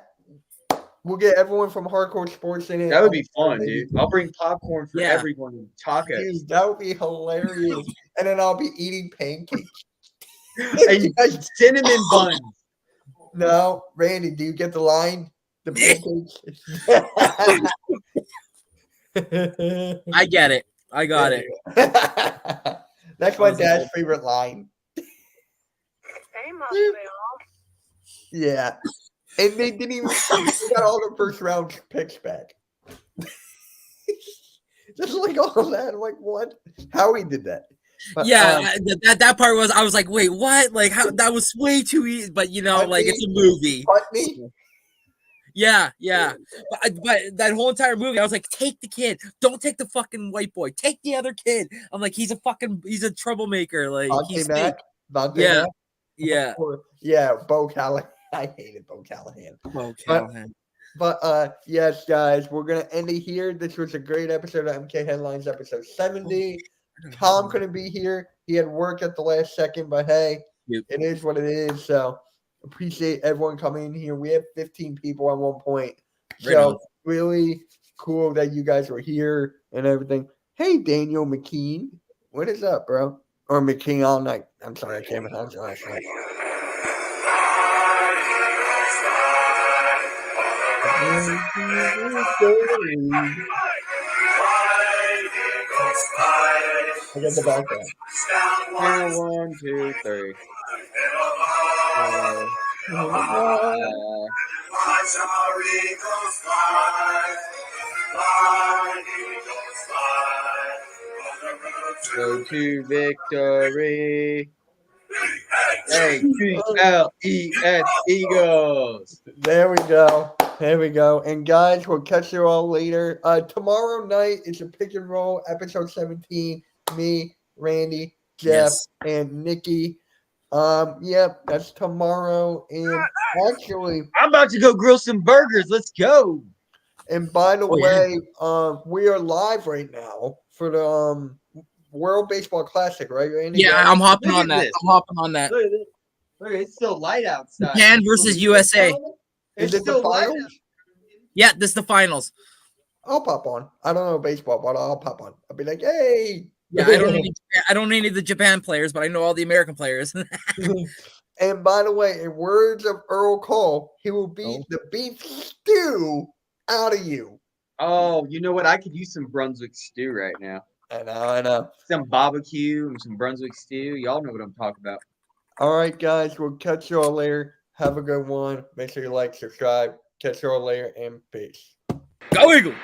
We'll get everyone from Hardcore Sports in it. That would be fun, dude. I'll bring popcorn for everyone and tacos. Dude, that would be hilarious. And then I'll be eating pancakes. And cinnamon buns. No, Randy, do you get the line? The pancakes? I get it. I got it. That's my dad's favorite line. Yeah. And they didn't even they got all the first round picks back. Just like all that. I'm like, what? Howie did that. But, yeah, that part was I was like, wait, what? Like how that was way too easy, but you know, like it's a movie. Putney? Yeah. But that whole entire movie, I was like, take the kid. Don't take the fucking white boy. Take the other kid. I'm like, he's a troublemaker. Like he's fake. Yeah. Yeah, Bo Callahan. I hated Bo Callahan. But yes, guys, we're gonna end it here. This was a great episode of MK Headlines, episode 70. Tom couldn't be here. He had work at the last second, but hey, it is what it is. So appreciate everyone coming in here. We had 15 people at one point. So really cool that you guys were here and everything. Hey, Daniel McKean. What is up, bro? Or McKean all night. I'm sorry, I can't pronounce your last name. I got the background. 1, 2, 3. Go to victory. A-G-L-E-S, Eagles. There we go. There we go. And guys, we'll catch you all later. Tomorrow night is a pick and roll, episode 17. Me, Randy, Jeff, and Nikki. Yep, that's tomorrow. And actually, I'm about to go grill some burgers. Let's go. And by the way, we are live right now for the World Baseball Classic, right, Randy? Yeah, I'm hopping on that. I'm hopping on that. Look at this. Look, it's still light outside. Japan versus USA. Is it the finals? Yeah, this is the finals. I'll pop on. I don't know baseball, but I'll pop on. I'll be like, hey. Yeah, I don't need the Japan players, but I know all the American players. And by the way, in words of Earl Cole, he will beat the beef stew out of you. Oh, you know what? I could use some Brunswick stew right now. I know. Some barbecue and some Brunswick stew. Y'all know what I'm talking about. All right, guys. We'll catch you all later. Have a good one. Make sure you like, subscribe. Catch you all later, and peace. Go Eagles!